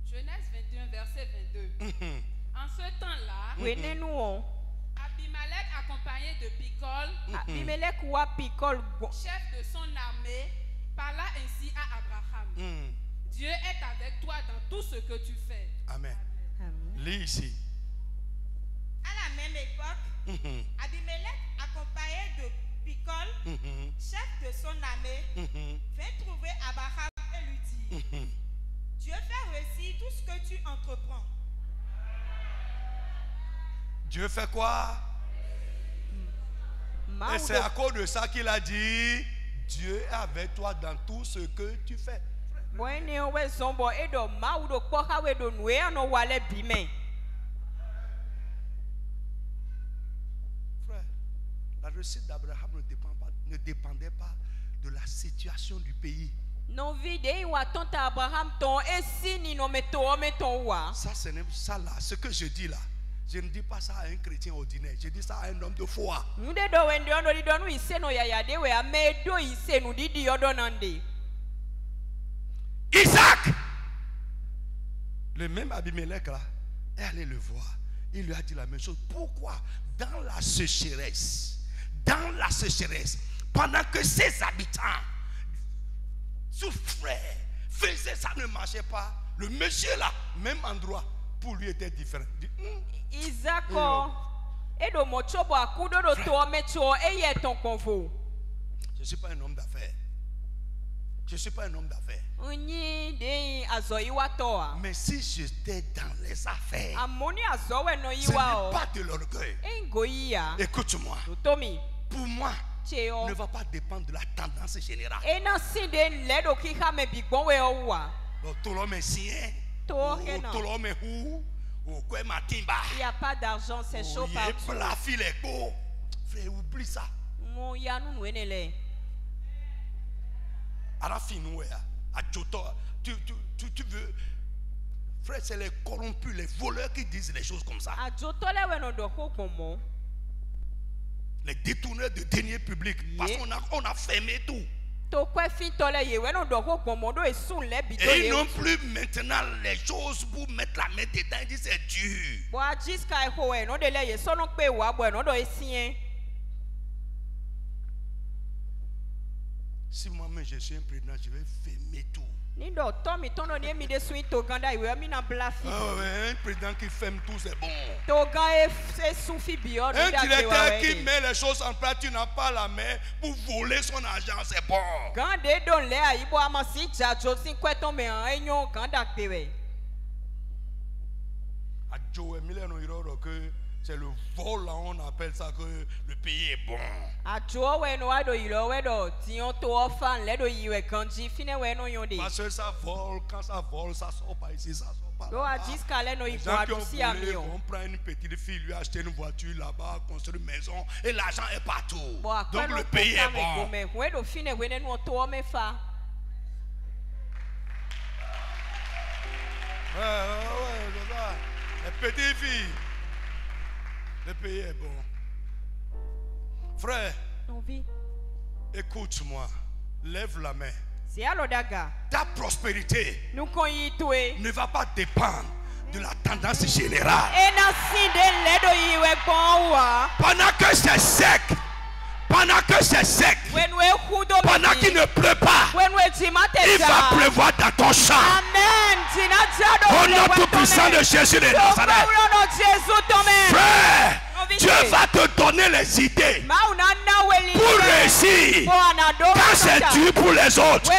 Genèse 21, verset 22. En ce temps-là, Abimelech accompagné de Picol, chef de son armée, parla ainsi à Abraham. Dieu est avec toi dans tout ce que tu fais. Amen. Lis ici. À la même époque, Abimelech accompagné de Picol, chef de son armée, vint trouver Abraham et lui dit, Dieu fait réussir tout ce que tu entreprends. Dieu fait quoi? Et c'est à cause de ça qu'il a dit, Dieu est avec toi dans tout ce que tu fais. Frère, la réussite d'Abraham ne dépendait pas de la situation du pays. Ça, c'est ça là, ce que je dis là. Je ne dis pas ça à un chrétien ordinaire, je dis ça à un homme de foi. Isaac, le même Abimelech là, est allé le voir. Il lui a dit la même chose. Pourquoi dans la sécheresse, pendant que ses habitants souffraient, faisaient, ça ne marchait pas, le monsieur là, même endroit, pour lui était différent. Isaac, je ne suis pas un homme d'affaires. Je ne suis pas un homme d'affaires. Mais si j'étais dans les affaires, ce n'est pas de l'orgueil. Écoute-moi. Pour moi, ne va pas dépendre de la tendance générale. Tout l'homme est sien. Tout l'homme est où? Il n'y a pas d'argent, c'est chaud partout. Frère, oublie ça. Tu veux. Frère, c'est les corrompus, les voleurs qui disent les choses comme ça. Les détourneurs de deniers publics. Parce qu'on a fermé tout. Et ils n'ont plus maintenant les choses pour mettre la main dedans. Ils disent c'est dur. Si moi-même je suis un président, je vais fermer tout. Un président qui ferme tout, c'est bon. Un directeur qui met les choses en place, tu n'as pas la main pour voler son argent, c'est bon. C'est le vol, là, on appelle ça que le pays est bon. Parce que ça vole, quand ça vole, ça sort pas ici, ça sort pas là-bas. Les gens qui ont volé, on prend une petite fille, lui acheter une voiture là-bas, construire une maison, et l'argent est partout. Donc le pays est bon. Les petites filles. Le pays est bon. Frère, écoute-moi. Lève la main. Ta prospérité ne va pas dépendre de la tendance générale. Pendant que c'est sec, Pendant que c'est sec, pendant qu'il ne pleut pas, il va pleuvoir dans ton champ. Au nom tout puissant de Jésus de Nazareth. Frère, Dieu va te donner les idées pour réussir quand c'est dur pour les autres.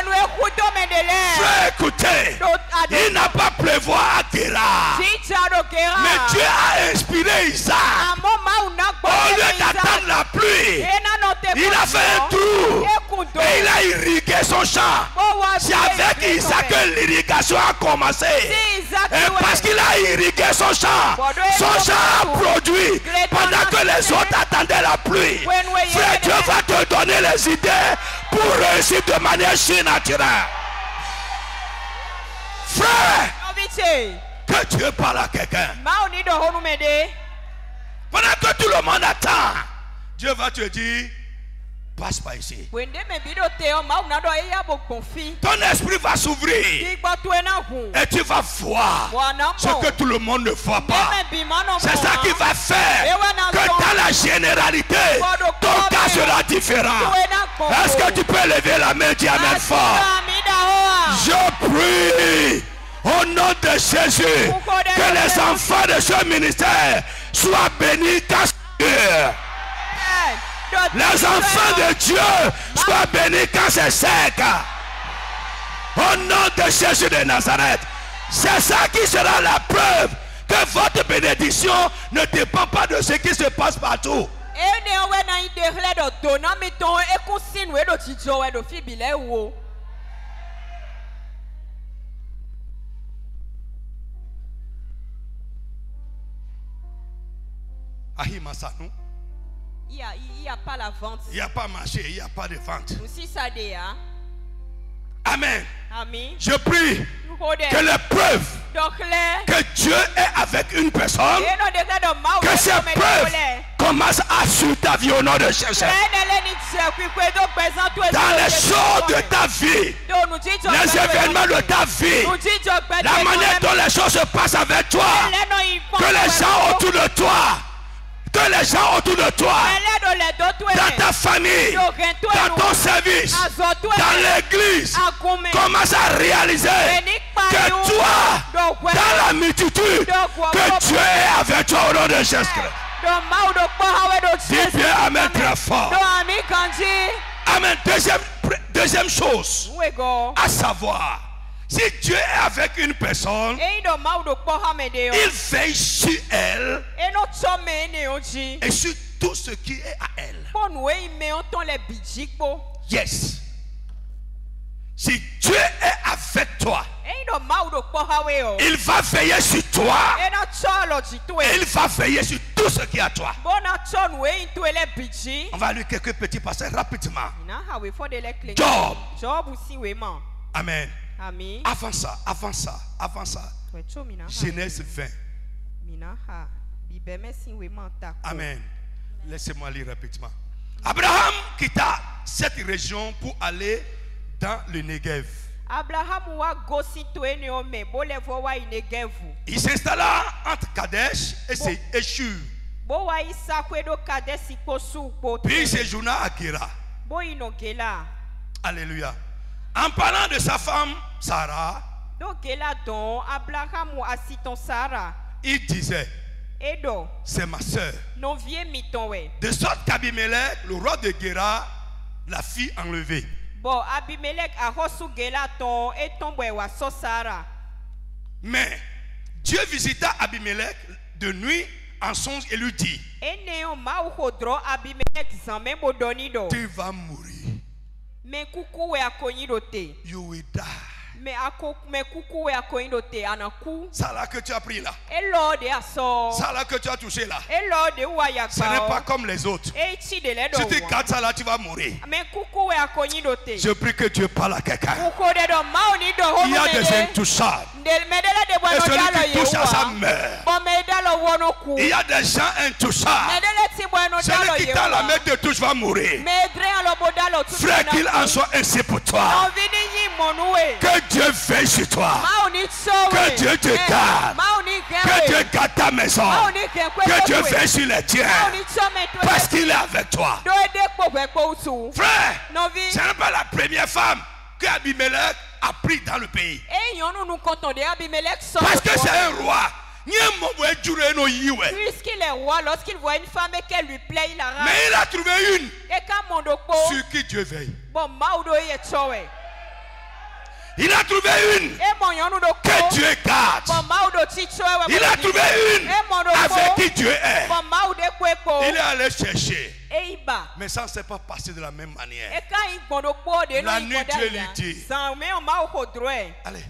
Frère, écoutez, il n'a pas pleuvoir à Guérard, mais Dieu a inspiré Isaac. Au lieu d'attendre la pluie, il a fait un trou et il a irrigué son champ. C'est avec Isaac que l'irrigation a commencé. Et parce qu'il a irrigué son champ a produit pendant que les autres attendaient la pluie. Frère, Dieu va te donner les idées pour réussir de manière surnaturelle. Frère, que Dieu parle à quelqu'un. Pendant que tout le monde attend, Dieu va te dire, passe par ici. Ton esprit va s'ouvrir et tu vas voir ce que tout le monde ne voit pas. C'est ça qui va faire que dans la généralité, ton cas sera différent. Est-ce que tu peux lever la main et dire amen fort? Je prie au nom de Jésus que les enfants de ce ministère soient bénis quand c'est dur. Les enfants de Dieu soient bénis quand c'est sec. Au nom de Jésus de Nazareth. C'est ça qui sera la preuve que votre bénédiction ne dépend pas de ce qui se passe partout. Ahimasanu. Il n'y a pas la vente. Il n'y a pas marché, il n'y a pas de vente. Amen. Amen. Je prie que les preuves que Dieu est avec une personne, que ces preuves commencent à suivre ta vie au nom de Jésus. Dans les choses de ta vie, les événements de ta vie, la manière dont les choses se passent avec toi, que les gens autour de toi, dans ta famille, dans ton service, dans l'église, commence à réaliser que toi, dans la multitude, que Dieu est avec toi au nom de Jésus-Christ. Dis bien amen très fort. Amen. Deuxième chose, à savoir, si Dieu est avec une personne, il veille sur elle et sur tout ce qui est à elle. Yes. Si Dieu est avec toi, il va veiller sur toi et il va veiller sur tout ce qui est à toi. On va lire quelques petits passages rapidement. Job. Amen. Avant ça. Genèse 20. Amen. Laissez-moi lire rapidement. Abraham quitta cette région pour aller dans le Negev. Il s'installa entre Kadesh et Shur. Puis il séjourna à Géra. Alléluia. En parlant de sa femme Sarah, il disait, c'est ma soeur. De sorte qu'Abimelech, le roi de Géra, la fit enlever. Mais Dieu visita Abimelech de nuit en songe et lui dit, tu vas mourir. You will die. Ça là que tu as pris là, ça là que tu as touché là, ce n'est pas comme les autres. Si tu gardes ça là, tu vas mourir. Je prie que Dieu parle à quelqu'un. Il y a des intouchables et celui qui touche à sa mère. Il y a des gens intouchables. Celui qui t'a la main te touche va mourir. Frère, qu'il en soit ainsi pour toi. Que Dieu veille sur toi. Que Dieu te garde. Que Dieu garde ta maison. Que Dieu veille sur les tiens. Parce qu'il est avec toi. Frère, ce n'est pas la première femme que Abimelech a pris dans le pays. Parce que c'est un roi. Puisqu'il est roi, lorsqu'il voit une femme et qu'elle lui plaît, il la rate. Mais il a trouvé une sur qui Dieu veille. Il a trouvé une que Dieu garde. Il a trouvé une avec qui Dieu est. Il est allé chercher. Mais ça ne s'est pas passé de la même manière. La nuit, Dieu lui dit, allez.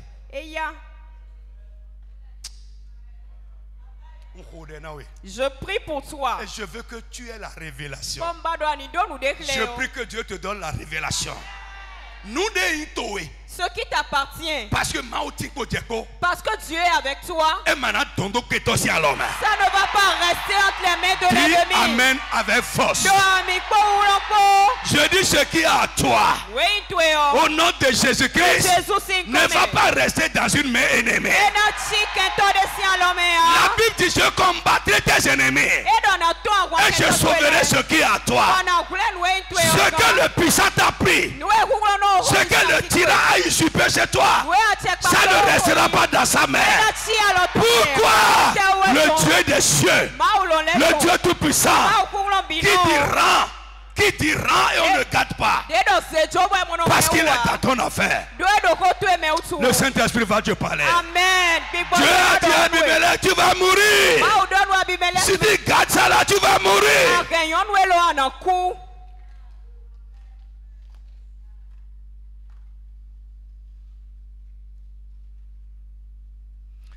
Je prie pour toi. Et je veux que tu aies la révélation. Je prie que Dieu te donne la révélation. Nous ce qui t'appartient. Parce que Dieu est avec toi. Ça ne va pas rester entre les mains de l'ennemi. Amen avec force. Je dis ce qui est à toi. Au nom de Jésus-Christ. Ne va pas rester dans une main ennemie. La Bible dit je combattrai tes ennemis. Et je sauverai ce qui est à toi. Ce que le puissant a pris. Ce que le tyran a usurpé chez toi, ça ne restera pas dans sa main. Pourquoi le Dieu des cieux, le Dieu tout-puissant, qui dit rend et on ne garde pas, parce qu'il est dans ton affaire. Le Saint-Esprit va te parler. Dieu a dit à Abimelech, tu vas mourir. Si tu gardes ça là, tu vas mourir.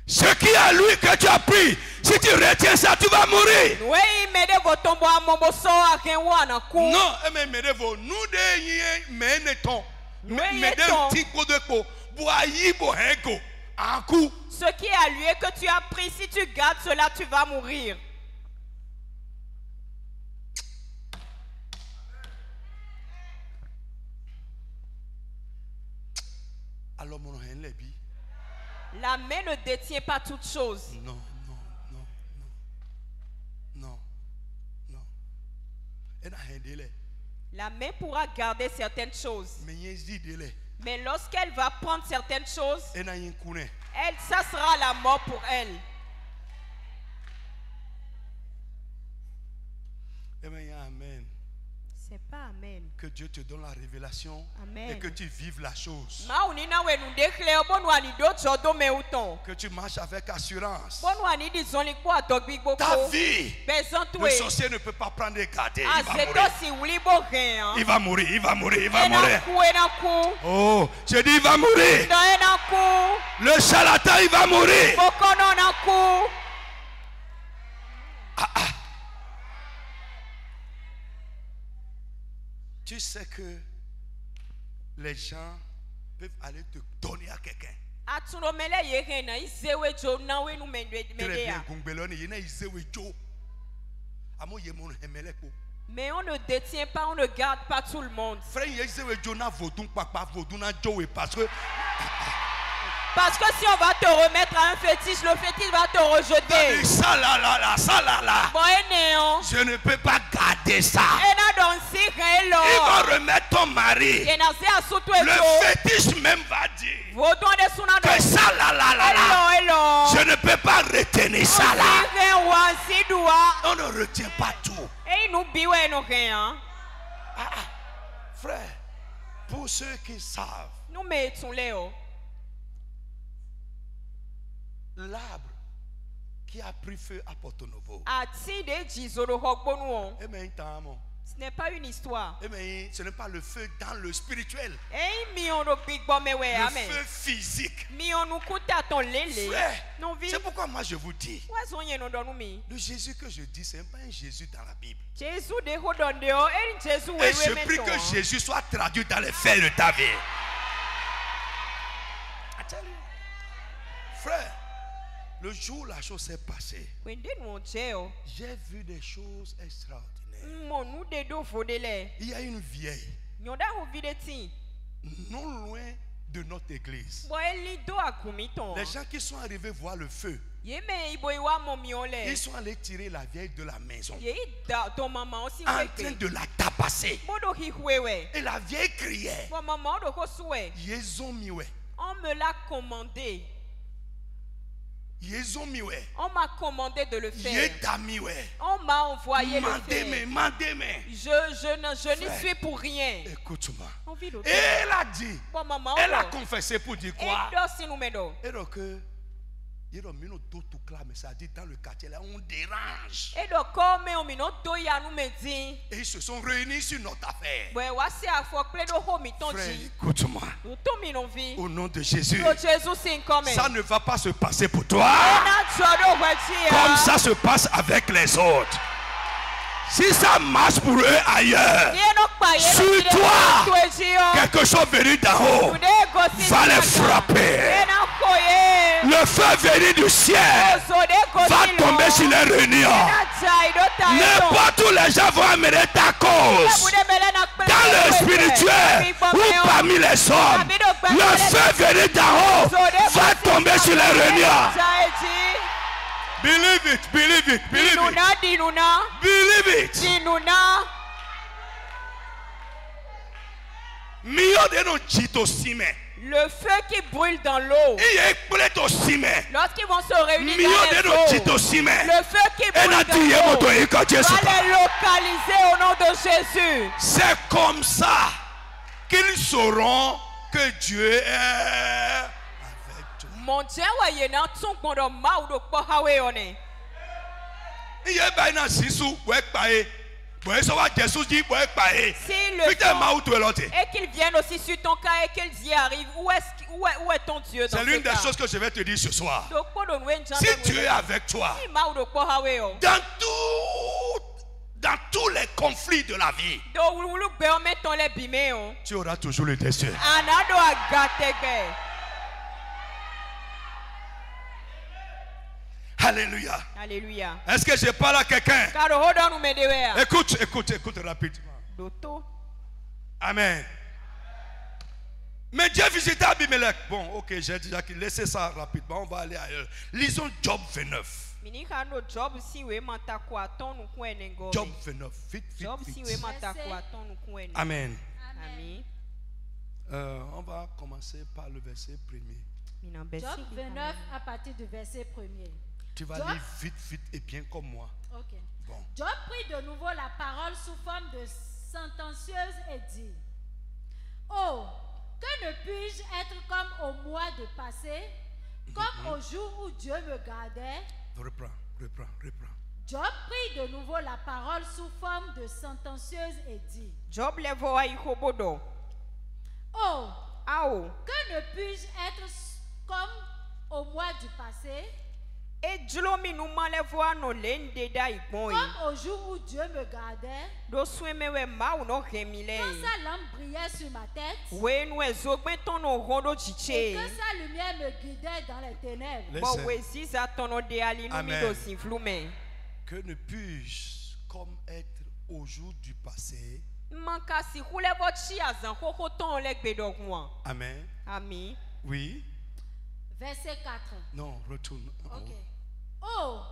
Ce qui est à lui que tu as pris, si tu retiens ça, tu vas mourir. Non, ce qui est à lui et que tu as pris, si tu gardes cela, tu vas mourir. Alors, la main ne détient pas toutes choses. Non. La main pourra garder certaines choses. Mais lorsqu'elle va prendre certaines choses, ça sera la mort pour elle. Amen. C'est pas amen. Que Dieu te donne la révélation. Amen. Et que tu vives la chose. Que tu marches avec assurance. Ta vie, le sorcier ne peut pas prendre et garder. Il va mourir. Il va mourir. Oh, je dis il va mourir. Le charlatan, il va mourir. Tu sais que les gens peuvent aller te donner à quelqu'un. Mais on ne détient pas, on ne garde pas tout le monde. Parce que si on va te remettre à un fétiche, le fétiche va te rejeter. Ça là. Je ne peux pas garder ça. Il va remettre ton mari. Le fétiche même va dire que ça là. Je ne peux pas retenir ça là. On ne retient pas tout. Frère, pour ceux qui savent, l'arbre qui a pris feu à Porto Novo. Ce n'est pas une histoire. Ce n'est pas le feu dans le spirituel. Le feu physique. Frère, c'est pourquoi moi je vous dis, le Jésus que je dis, ce n'est pas un Jésus dans la Bible. Et je prie que Jésus soit traduit dans les faits de ta vie. Frère, le jour où la chose s'est passée, j'ai vu des choses extraordinaires. Il y a une vieille, non loin de notre église. Les gens qui sont arrivés voir le feu, ils sont allés tirer la vieille de la maison en train de la tabasser. Et la vieille criait. On me l'a commandé. On m'a commandé de le faire. On m'a envoyé le faire. Je n'y suis pour rien. Écoute-moi. Et elle a dit, elle a confessé pour dire quoi? Et donc, mais ça dit dans le quartier là, on dérange. Et ils se sont réunis sur notre affaire. Frère, écoute-moi. Au nom de Jésus, ça ne va pas se passer pour toi comme ça se passe avec les autres. Si ça marche pour eux ailleurs, sur toi, quelque chose venu d'en haut va les frapper. Le feu venu du ciel va tomber sur les réunions. N'importe où les gens vont amener ta cause, dans le spirituel ou parmi les hommes, le feu venu d'en haut va tomber sur les réunions. Believe it, believe it, believe it. Believe it. Le feu qui brûle dans l'eau. Lorsqu'ils vont se réunir dans les eaux, le feu qui brûle dans l'eau va les localiser au nom de Jésus. C'est comme ça qu'ils sauront que Dieu est. Mon Dieu, et qu'ils viennent aussi sur ton cas et qu'ils y arrivent, où est ton Dieu dans c'est l'une des choses que je vais te dire ce soir. Si Dieu est avec toi, dans tous les conflits de la vie, tu auras toujours le destin. Alléluia. Alléluia. Est-ce que je parle à quelqu'un? Écoute rapidement. Amen. Mais Dieu visita Abimelech. Bon, ok, j'ai déjà laissé ça rapidement. On va aller ailleurs. Lisons Job 29. Job 29. Vite. Amen. On va commencer par le verset premier. Job 29 à partir du verset premier. Tu vas lire vite et bien comme moi. Ok. Bon. Job prit de nouveau la parole sous forme de sentencieuse et dit: Oh, que ne puis-je être comme au mois de passé, comme au jour où Dieu me gardait? Reprends. Job prit de nouveau la parole sous forme de sentencieuse et dit: Job le voit ihobodo. Oh, que ne puis-je être comme au mois du passé, comme au jour où Dieu me gardait, quand sa lampe brillait sur ma tête, et que sa lumière me guidait dans les ténèbres. Amen. Que ne puis-je comme être au jour du passé? Amen. Amen. Oui. Verset 4. Non, retourne. Ok. Oh,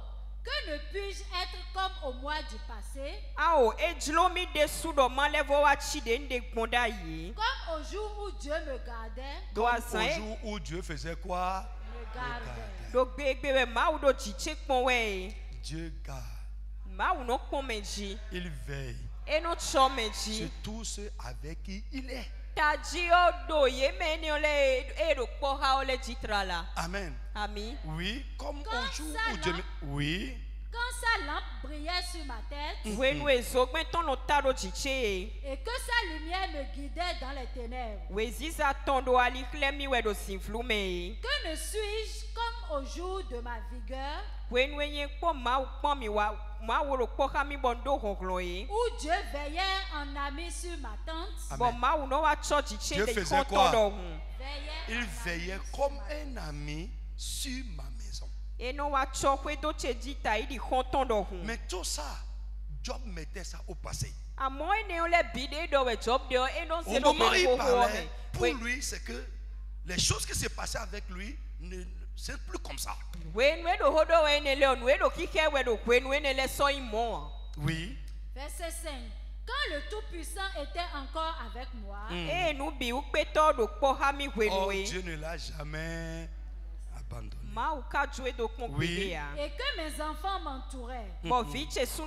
que ne puis-je être comme au mois du passé, comme au jour où Dieu me gardait, comme au jour où Dieu faisait quoi? Me gardait. Dieu garde. Il veille sur tous ceux avec qui il est. Amen. Amen. Oui, comme au jour où Dieu... Oui. Quand sa lampe brillait sur ma tête, et que sa lumière me guidait dans les ténèbres, que ne suis-je comme au jour de ma vigueur, où Dieu veillait en ami sur ma tente? Dieu faisait quoi? Il veillait comme un ami sur ma maison. Mais tout ça, Job mettait ça au passé. Au moment où il parlait, pour lui, c'est que les choses qui se passaient avec lui, c'est plus comme ça. Oui. Verset 5. Quand le Tout-Puissant était encore avec moi, oh, Dieu ne l'a jamais abandonné. Oui. Et que mes enfants m'entouraient, quand mes pieds se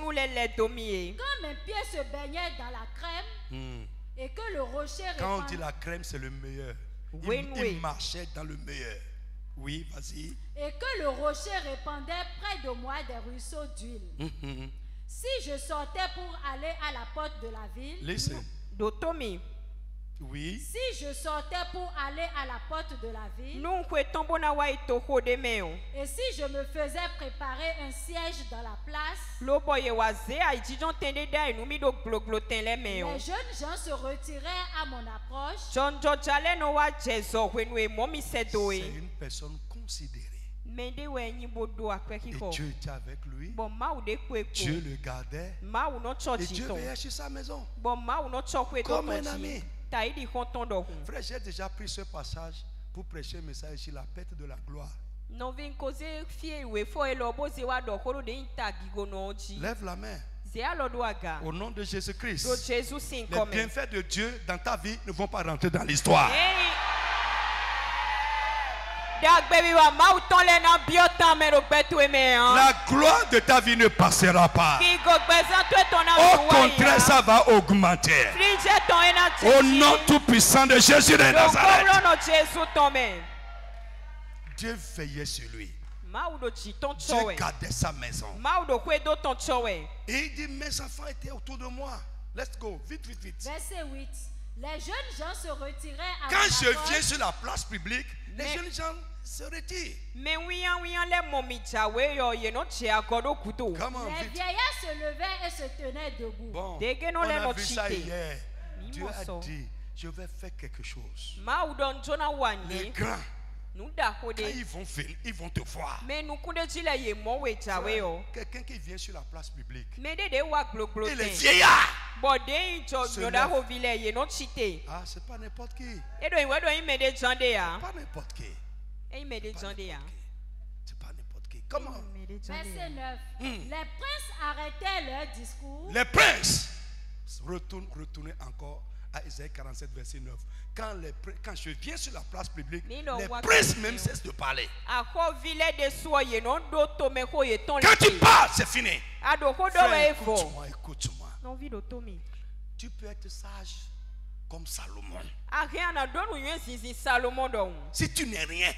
baignaient dans la crème, et que le rocher quand on dit la crème, c'est le meilleur. Il marchait dans le meilleur. Oui, vas-y. Et que le rocher répandait près de moi des ruisseaux d'huile. Si je sortais pour aller à la porte de la ville, listen. Oui. Si je sortais pour aller à la porte de la ville, et si je me faisais préparer un siège dans la place, les jeunes gens se retiraient à mon approche. C'est une personne considérée. Et Dieu était avec lui. Dieu le gardait. Et Dieu veillait sur sa maison. Comme un ami. Frère, j'ai déjà pris ce passage pour prêcher un message sur la perte de la gloire. Lève la main. Au nom de Jésus-Christ. Les bienfaits de Dieu dans ta vie ne vont pas rentrer dans l'histoire. La gloire de ta vie ne passera pas. Au contraire, ça va augmenter. Au nom tout puissant de Jésus de Nazareth. Dieu veillait sur lui. Dieu gardait sa maison. Et il dit, mes enfants étaient autour de moi. Let's go, vite, vite, vite. Verset 8. Les jeunes gens se retiraient à quand je viens sur la place publique, les jeunes gens se retirent. Les vieillards se levaient et se tenaient debout. Bon, on a vu ça hier. Dieu a dit, je vais faire quelque chose. Les grands, quand ils vont venir, ils vont te voir. Quelqu'un qui vient sur la place publique. Et les vieillards. Ah, c'est pas n'importe qui. Pas n'importe qui. C'est pas n'importe qui. Comment? Verset 9. Les princes arrêtaient leur discours. Les princes. Retournez encore à Isaïe 47, verset 9. Quand je viens sur la place publique, les princes même cessent de parler. Quand tu parles, c'est fini. Frère, écoute-moi. Tu peux être sage comme Salomon. Si tu n'es rien,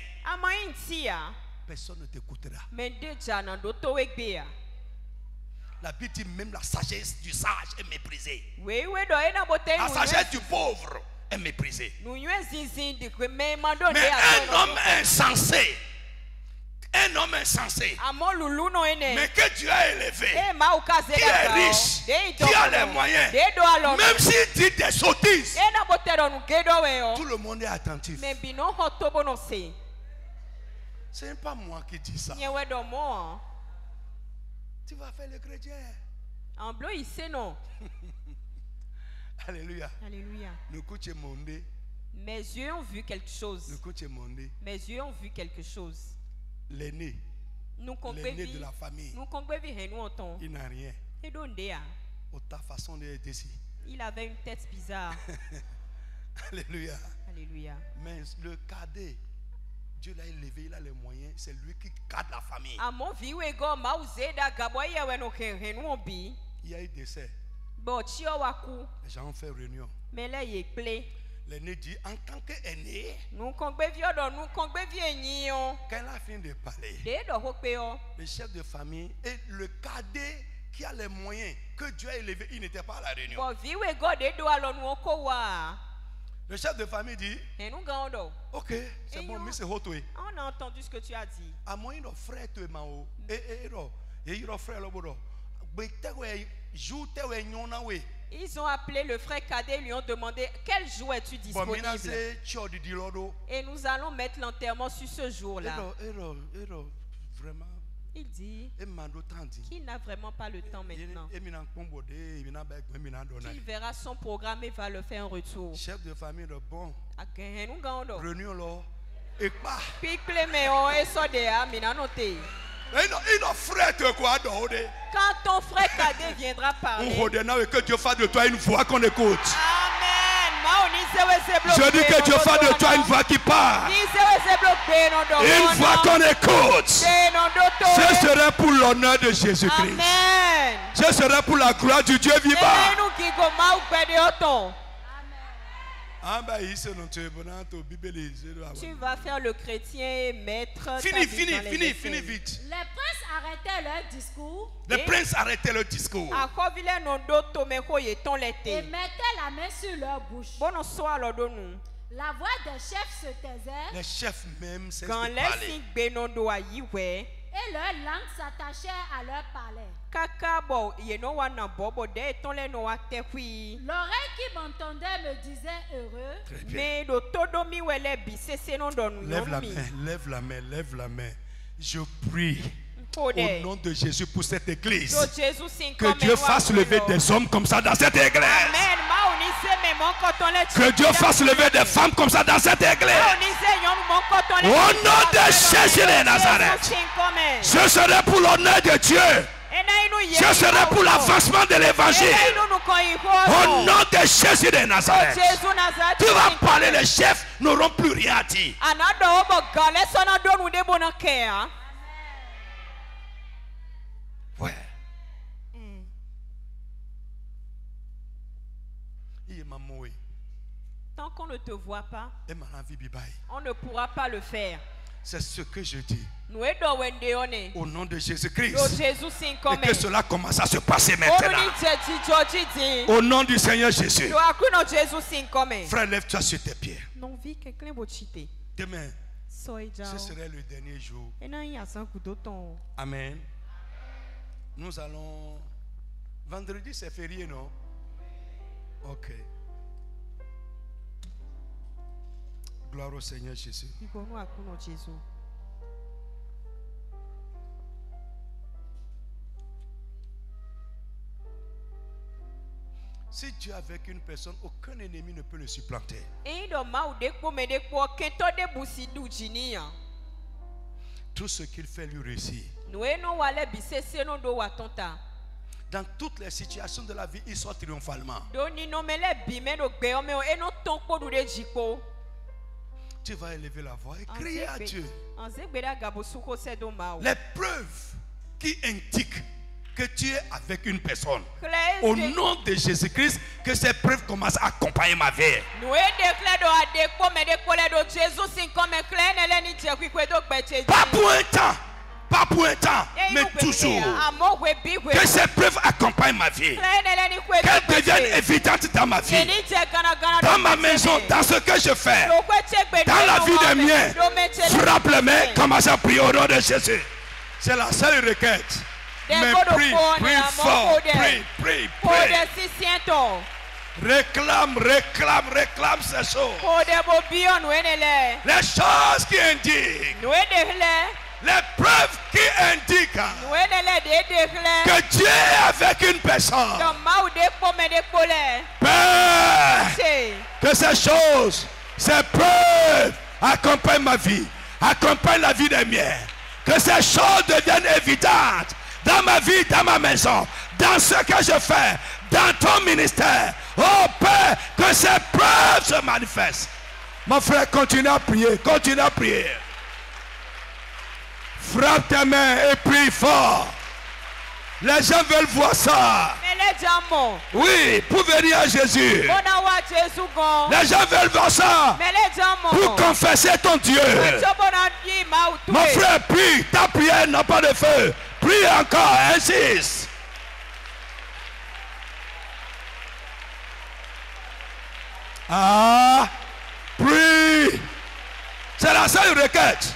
personne ne t'écoutera. La Bible dit même la sagesse du sage est méprisée. La sagesse du pauvre est méprisée. Mais un homme insensé, mais que Dieu a élevé, qui est riche, qui a les moyens, même s'il dit des sottises, tout le monde est attentif. Ce n'est pas moi qui dis ça. Tu vas faire le chrétien. Alléluia. Alléluia. Mes yeux ont vu quelque chose. Mes yeux ont vu quelque chose. L'aîné de la famille, il n'a rien. Ta façon d'être ici. Il avait une tête bizarre. Alléluia. Alléluia. Mais le cadet, Dieu l'a élevé, il a les moyens, c'est lui qui garde la famille. Il y a eu décès. Les gens ont fait réunion. L'aîné dit, en tant qu'aîné, quand elle a fini de parler, le chef de famille et le cadet qui a les moyens que Dieu a élevé, il n'était pas à la réunion. Le chef de famille dit, ok, c'est bon, mais c'est hotoué. On a entendu ce que tu as dit. À moi, il frère te mao, et il frère le bodo. Ils ont appelé le frère cadet et lui ont demandé quel jour es-tu disponible. Et nous allons mettre l'enterrement sur ce jour-là. Vraiment. Il dit qu'il n'a vraiment pas le temps maintenant. Il verra son programme et va le faire en retour. Chef de famille, bon. Réunion là. Quand ton frère cadet viendra parler, que Dieu fasse de toi une voix qu'on écoute. Amen. Je dis que Dieu fasse de toi une voix qui parle. Une voix qu'on écoute. Ce serait pour l'honneur de Jésus-Christ. Ce serait pour la gloire du Dieu vivant. Tu vas faire le chrétien et mettre. Fini vite. Les princes arrêtaient leur discours. Les princes arrêtaient leur discours. Et mettaient la main sur leur bouche. La voix des chefs se taisait. Les chefs même cessent de parler. Et leur langue s'attachait à leur palais. L'oreille qui m'entendait me disait heureux. Lève la main. Je prie au nom de Jésus pour cette église. Que Dieu fasse lever des hommes comme ça dans cette église. Que Dieu fasse lever des femmes comme ça dans cette église. Au nom de Jésus de Nazareth. Ce serait pour l'honneur de Dieu. Ce serait pour l'avancement de l'évangile. Au nom de Jésus de Nazareth. Tu vas parler, les chefs n'auront plus rien à dire. Ouais. Tant qu'on ne te voit pas, on ne pourra pas le faire. C'est ce que je dis. Au nom de Jésus-Christ. Et que cela commence à se passer maintenant. Au nom du Seigneur Jésus. Frère, lève-toi sur tes pieds. Demain, ce serait le dernier jour. Amen. Nous allons... Vendredi, c'est férié, non? Ok. Gloire au Seigneur Jésus. Si Dieu est avec une personne, aucun ennemi ne peut le supplanter. Tout ce qu'il fait lui réussit. Dans toutes les situations de la vie, il sort triomphalement. Tu vas élever la voix et crier à Dieu. Les preuves qui indiquent que tu es avec une personne. Au nom de Jésus-Christ, que ces preuves commencent à accompagner ma vie. Pas pour un temps. Pas pour un temps, mais toujours. Que ces preuves accompagnent ma vie. Qu'elles deviennent évidentes dans ma vie. Dans ma maison, dans ce que je fais. Dans la vie des miens. Frappe les mains, commence à prier au nom de Jésus. C'est la seule requête. Mais prie fort. Prie. Réclame ces choses. Les choses qui indiquent. Les preuves qui indiquent que Dieu est avec une personne. Père, que ces choses, ces preuves accompagnent ma vie, accompagnent la vie des miens. Que ces choses deviennent évidentes dans ma vie, dans ma maison, dans ce que je fais, dans ton ministère. Oh Père, que ces preuves se manifestent. Mon frère, continue à prier, Frappe tes mains et prie fort. Les gens veulent voir ça. Oui, pour venir à Jésus. Les gens veulent voir ça. Pour confesser ton Dieu. Mon frère, prie. Ta prière n'a pas de feu. Prie encore, insiste. Prie. C'est la seule requête.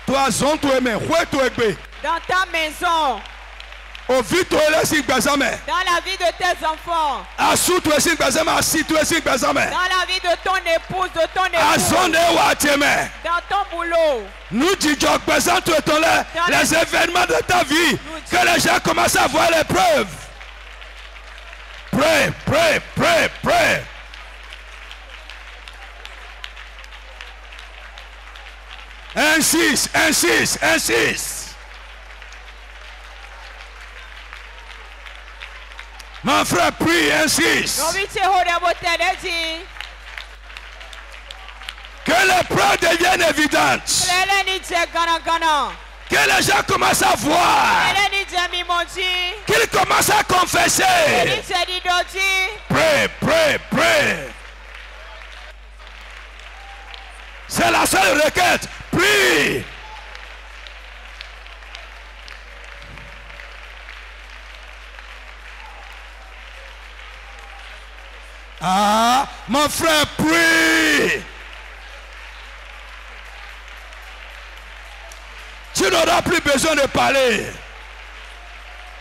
Dans ta maison. Dans la vie de tes enfants. Dans la vie de ton épouse, de ton époux. Dans ton boulot. Nous disons présente les événements de ta vie. Que les gens commencent à voir les preuves. Pray. Insiste, insiste, insiste. Mon frère, prie, insiste. Que l'épreuve devienne évidente. Que les gens commencent à voir. Qu'ils commencent à confesser. Pray, pray, pray. C'est la seule requête. Prie. Ah, mon frère, prie. Tu n'auras plus besoin de parler.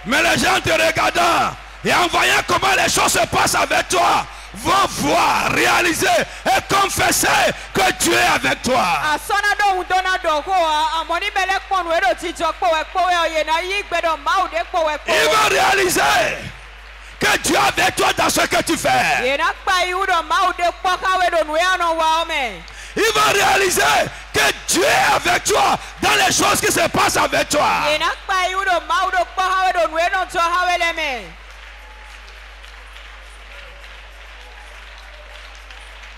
Mais les gens te regardant et en voyant comment les choses se passent avec toi, vont voir, réaliser et confesser que Dieu est avec toi. Ils vont réaliser que Dieu est avec toi dans ce que tu fais. Ils vont réaliser que Dieu est avec toi dans les choses qui se passent avec toi.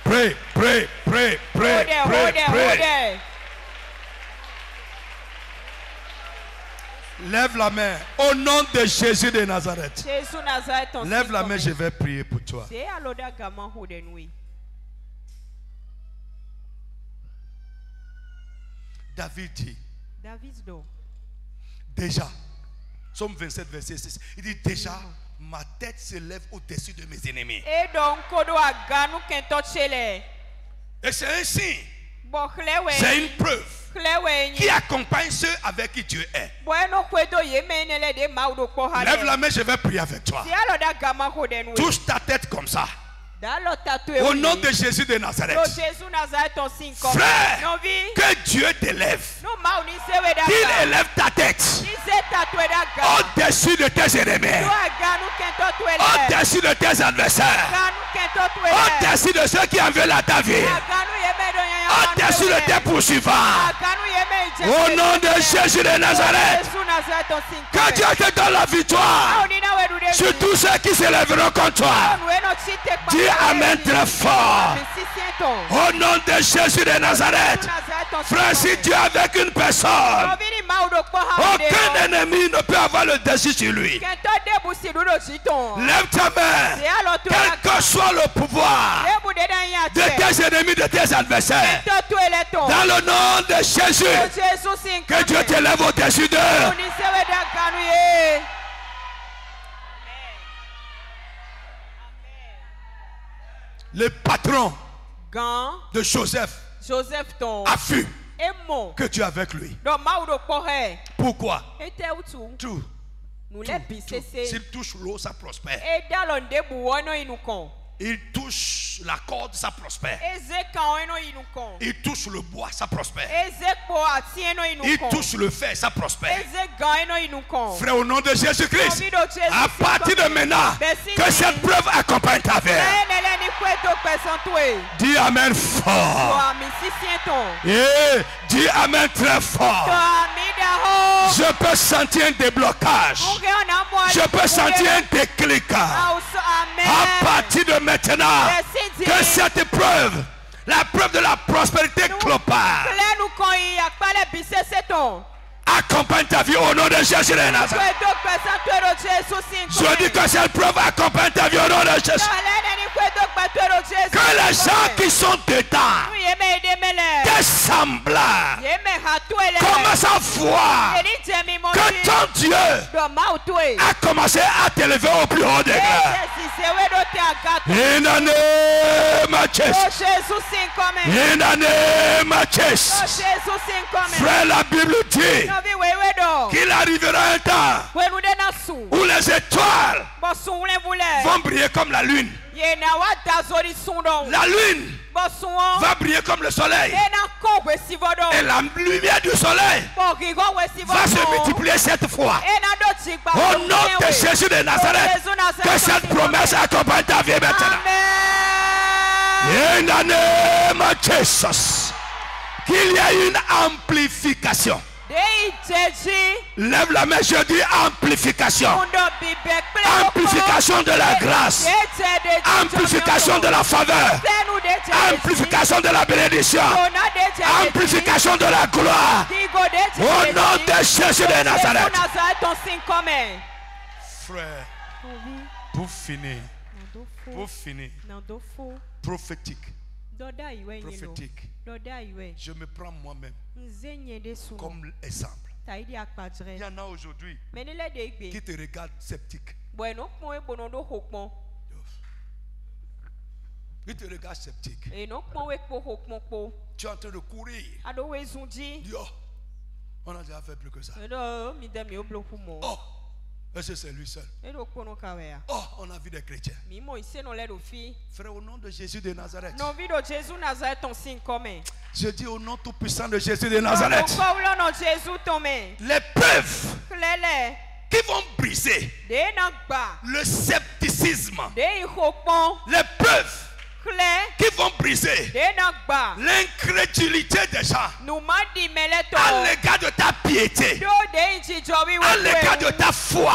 Pray, pray, pray, pray, pray, pray. Lève la main au nom de Jésus de Nazareth. Lève la main, je vais prier pour toi. David dit, déjà, Psaume 27, verset 6, il dit déjà, ma tête se lève au-dessus de mes ennemis. Et c'est un signe, c'est une preuve qui accompagne ceux avec qui Dieu est. Lève la main, je vais prier avec toi. Touche ta tête comme ça. Au nom de Jésus de Nazareth. Frère, que Dieu t'élève. Qu'il élève ta tête au-dessus de tes ennemis, au-dessus de tes adversaires, au-dessus de ceux qui en veulent à ta vie, au-dessus de tes poursuivants. Au nom de Jésus de Nazareth, que Dieu te donne la victoire sur tous ceux qui se lèveront contre toi. Dis Amen très fort. Au nom de Jésus de Nazareth. Frère, si Dieu est avec une personne, aucun ennemi ne peut avoir le dessus sur lui. Lève ta main. Quel que soit le pouvoir de tes ennemis, de tes adversaires, dans le nom de Jésus, que Dieu te lève au-dessus d'eux. Le patron de Joseph a vu que Dieu est avec lui. Pourquoi? Tout. S'il touche l'eau, ça prospère. Il touche la corde, ça prospère. Il touche le bois, ça prospère. Il touche le fer, ça prospère. Frère, au nom de Jésus-Christ, à partir de maintenant, que cette preuve accompagne ta vie. Dis Amen fort. Et dis Amen très fort. Je peux sentir un déblocage. Je peux sentir un déclic. À partir de maintenant, que cette preuve, la preuve de la prospérité globale, accompagne ta vie au nom de Jésus de Nazareth. Je dis que cette preuve accompagne ta vie au nom de Jésus. Que les gens qui sont dedans, tes semblables, commencent à voir que ton Dieu a commencé à t'élever au plus haut degré. In the name of Jesus. In the name of Jesus. Frère, la Bible dit qu'il arrivera un temps où les étoiles vont briller comme la lune. La lune va briller comme le soleil. Et la lumière du soleil va se multiplier 7 fois. Au nom de Jésus de Nazareth, que cette promesse accompagne ta vie maintenant. In the name of Jesus. qu'il y a une amplification. Lève la main, je dis amplification. Amplification de la grâce. Amplification de la faveur. Amplification de la bénédiction. Amplification de la gloire. Au nom de Jésus de Nazareth. Frère, pour finir, prophétique. Je me prends moi-même comme exemple. Il y en a aujourd'hui qui te regardent sceptique. Ils te regardent sceptique. Tu es en train de courir. Dis, oh, on a déjà fait plus que ça. Oh, est-ce que c'est lui seul? Oh, on a vu des chrétiens. Frère, au nom de Jésus de Nazareth. Je dis au nom tout puissant de Jésus de Nazareth. Les preuves qui vont briser le scepticisme. Les preuves qui vont briser l'incrédulité des gens à l'égard de ta piété, à l'égard de ta foi.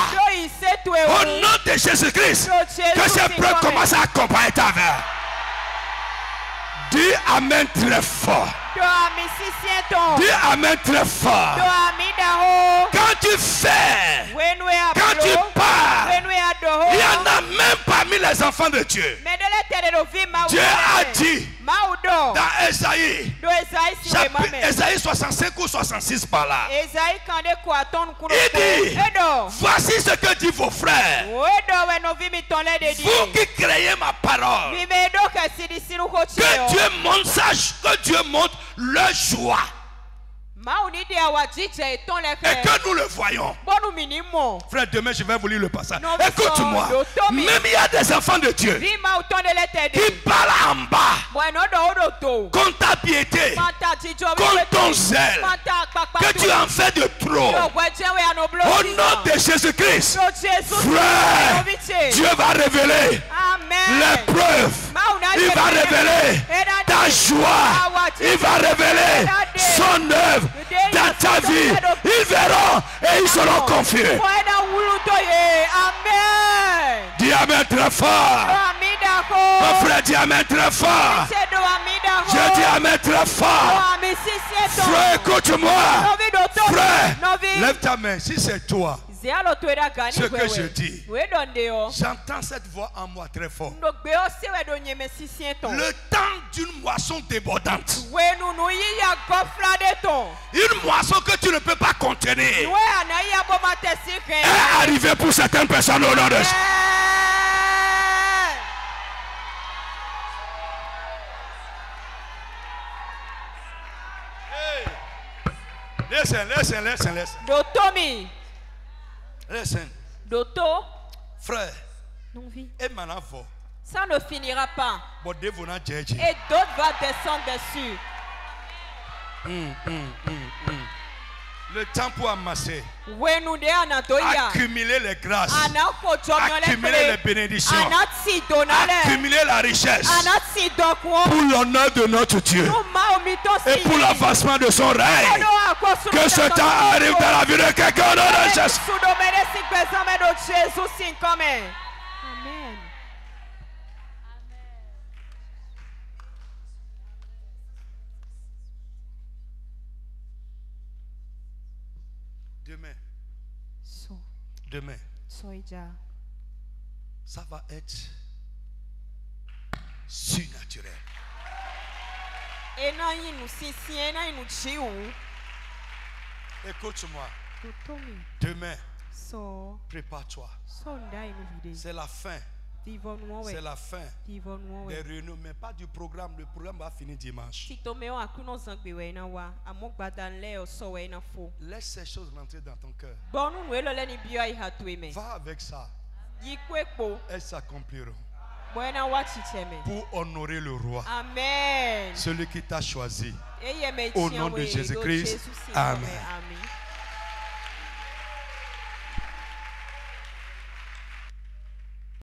Au nom de Jésus-Christ, que ces preuves commencent à accompagner ta vie. Dis Amen très fort. Dis Amen très fort. Quand tu fais, quand tu parles, il y en a même parmi les enfants de Dieu. Dieu a dit dans Esaïe, Esaïe 65 ou 66 par là. Il dit, voici ce que dit vos frères. Vous qui créez ma parole. Que Dieu montre ça, que Dieu montre leur joie. Et que nous le voyons. Frère, demain je vais vous lire le passage. Écoute-moi. Même il y a des enfants de Dieu qui parlent en bas contre ta piété, contre ton zèle, que tu en fais de trop. Au nom de Jésus-Christ, frère, Dieu va révéler les preuves. Il va révéler ta joie. Il va révéler son œuvre dans ta vie. Ils verront et ils seront confus. Dis Amen très fort. Mon frère, dis Amen très fort. Je dis Amen très fort. Frère, écoute-moi. Frère, lève ta main. Si c'est toi, ce que je dis, j'entends cette voix en moi très fort. Le temps d'une moisson débordante. Une moisson que tu ne peux pas contenir est arrivée pour certaines personnes au nom de Jésus. Listen. Listen. Frère, et maintenant, ça ne finira pas. Et d'autres vont descendre dessus. Le temps pour amasser, accumuler les grâces, accumuler les bénédictions, accumuler la richesse pour l'honneur de notre Dieu et pour l'avancement de son règne. Que ce temps arrive dans la vie de quelqu'un de Jésus. Amen. Demain, ça va être surnaturel. Écoute-moi. Demain, prépare-toi. C'est la fin. C'est la fin des réunions, mais pas du programme. Le programme va finir dimanche. Laisse ces choses rentrer dans ton cœur. Va avec ça. Elles s'accompliront pour honorer le roi. Amen. Celui qui t'a choisi. Au nom de Jésus-Christ. Amen.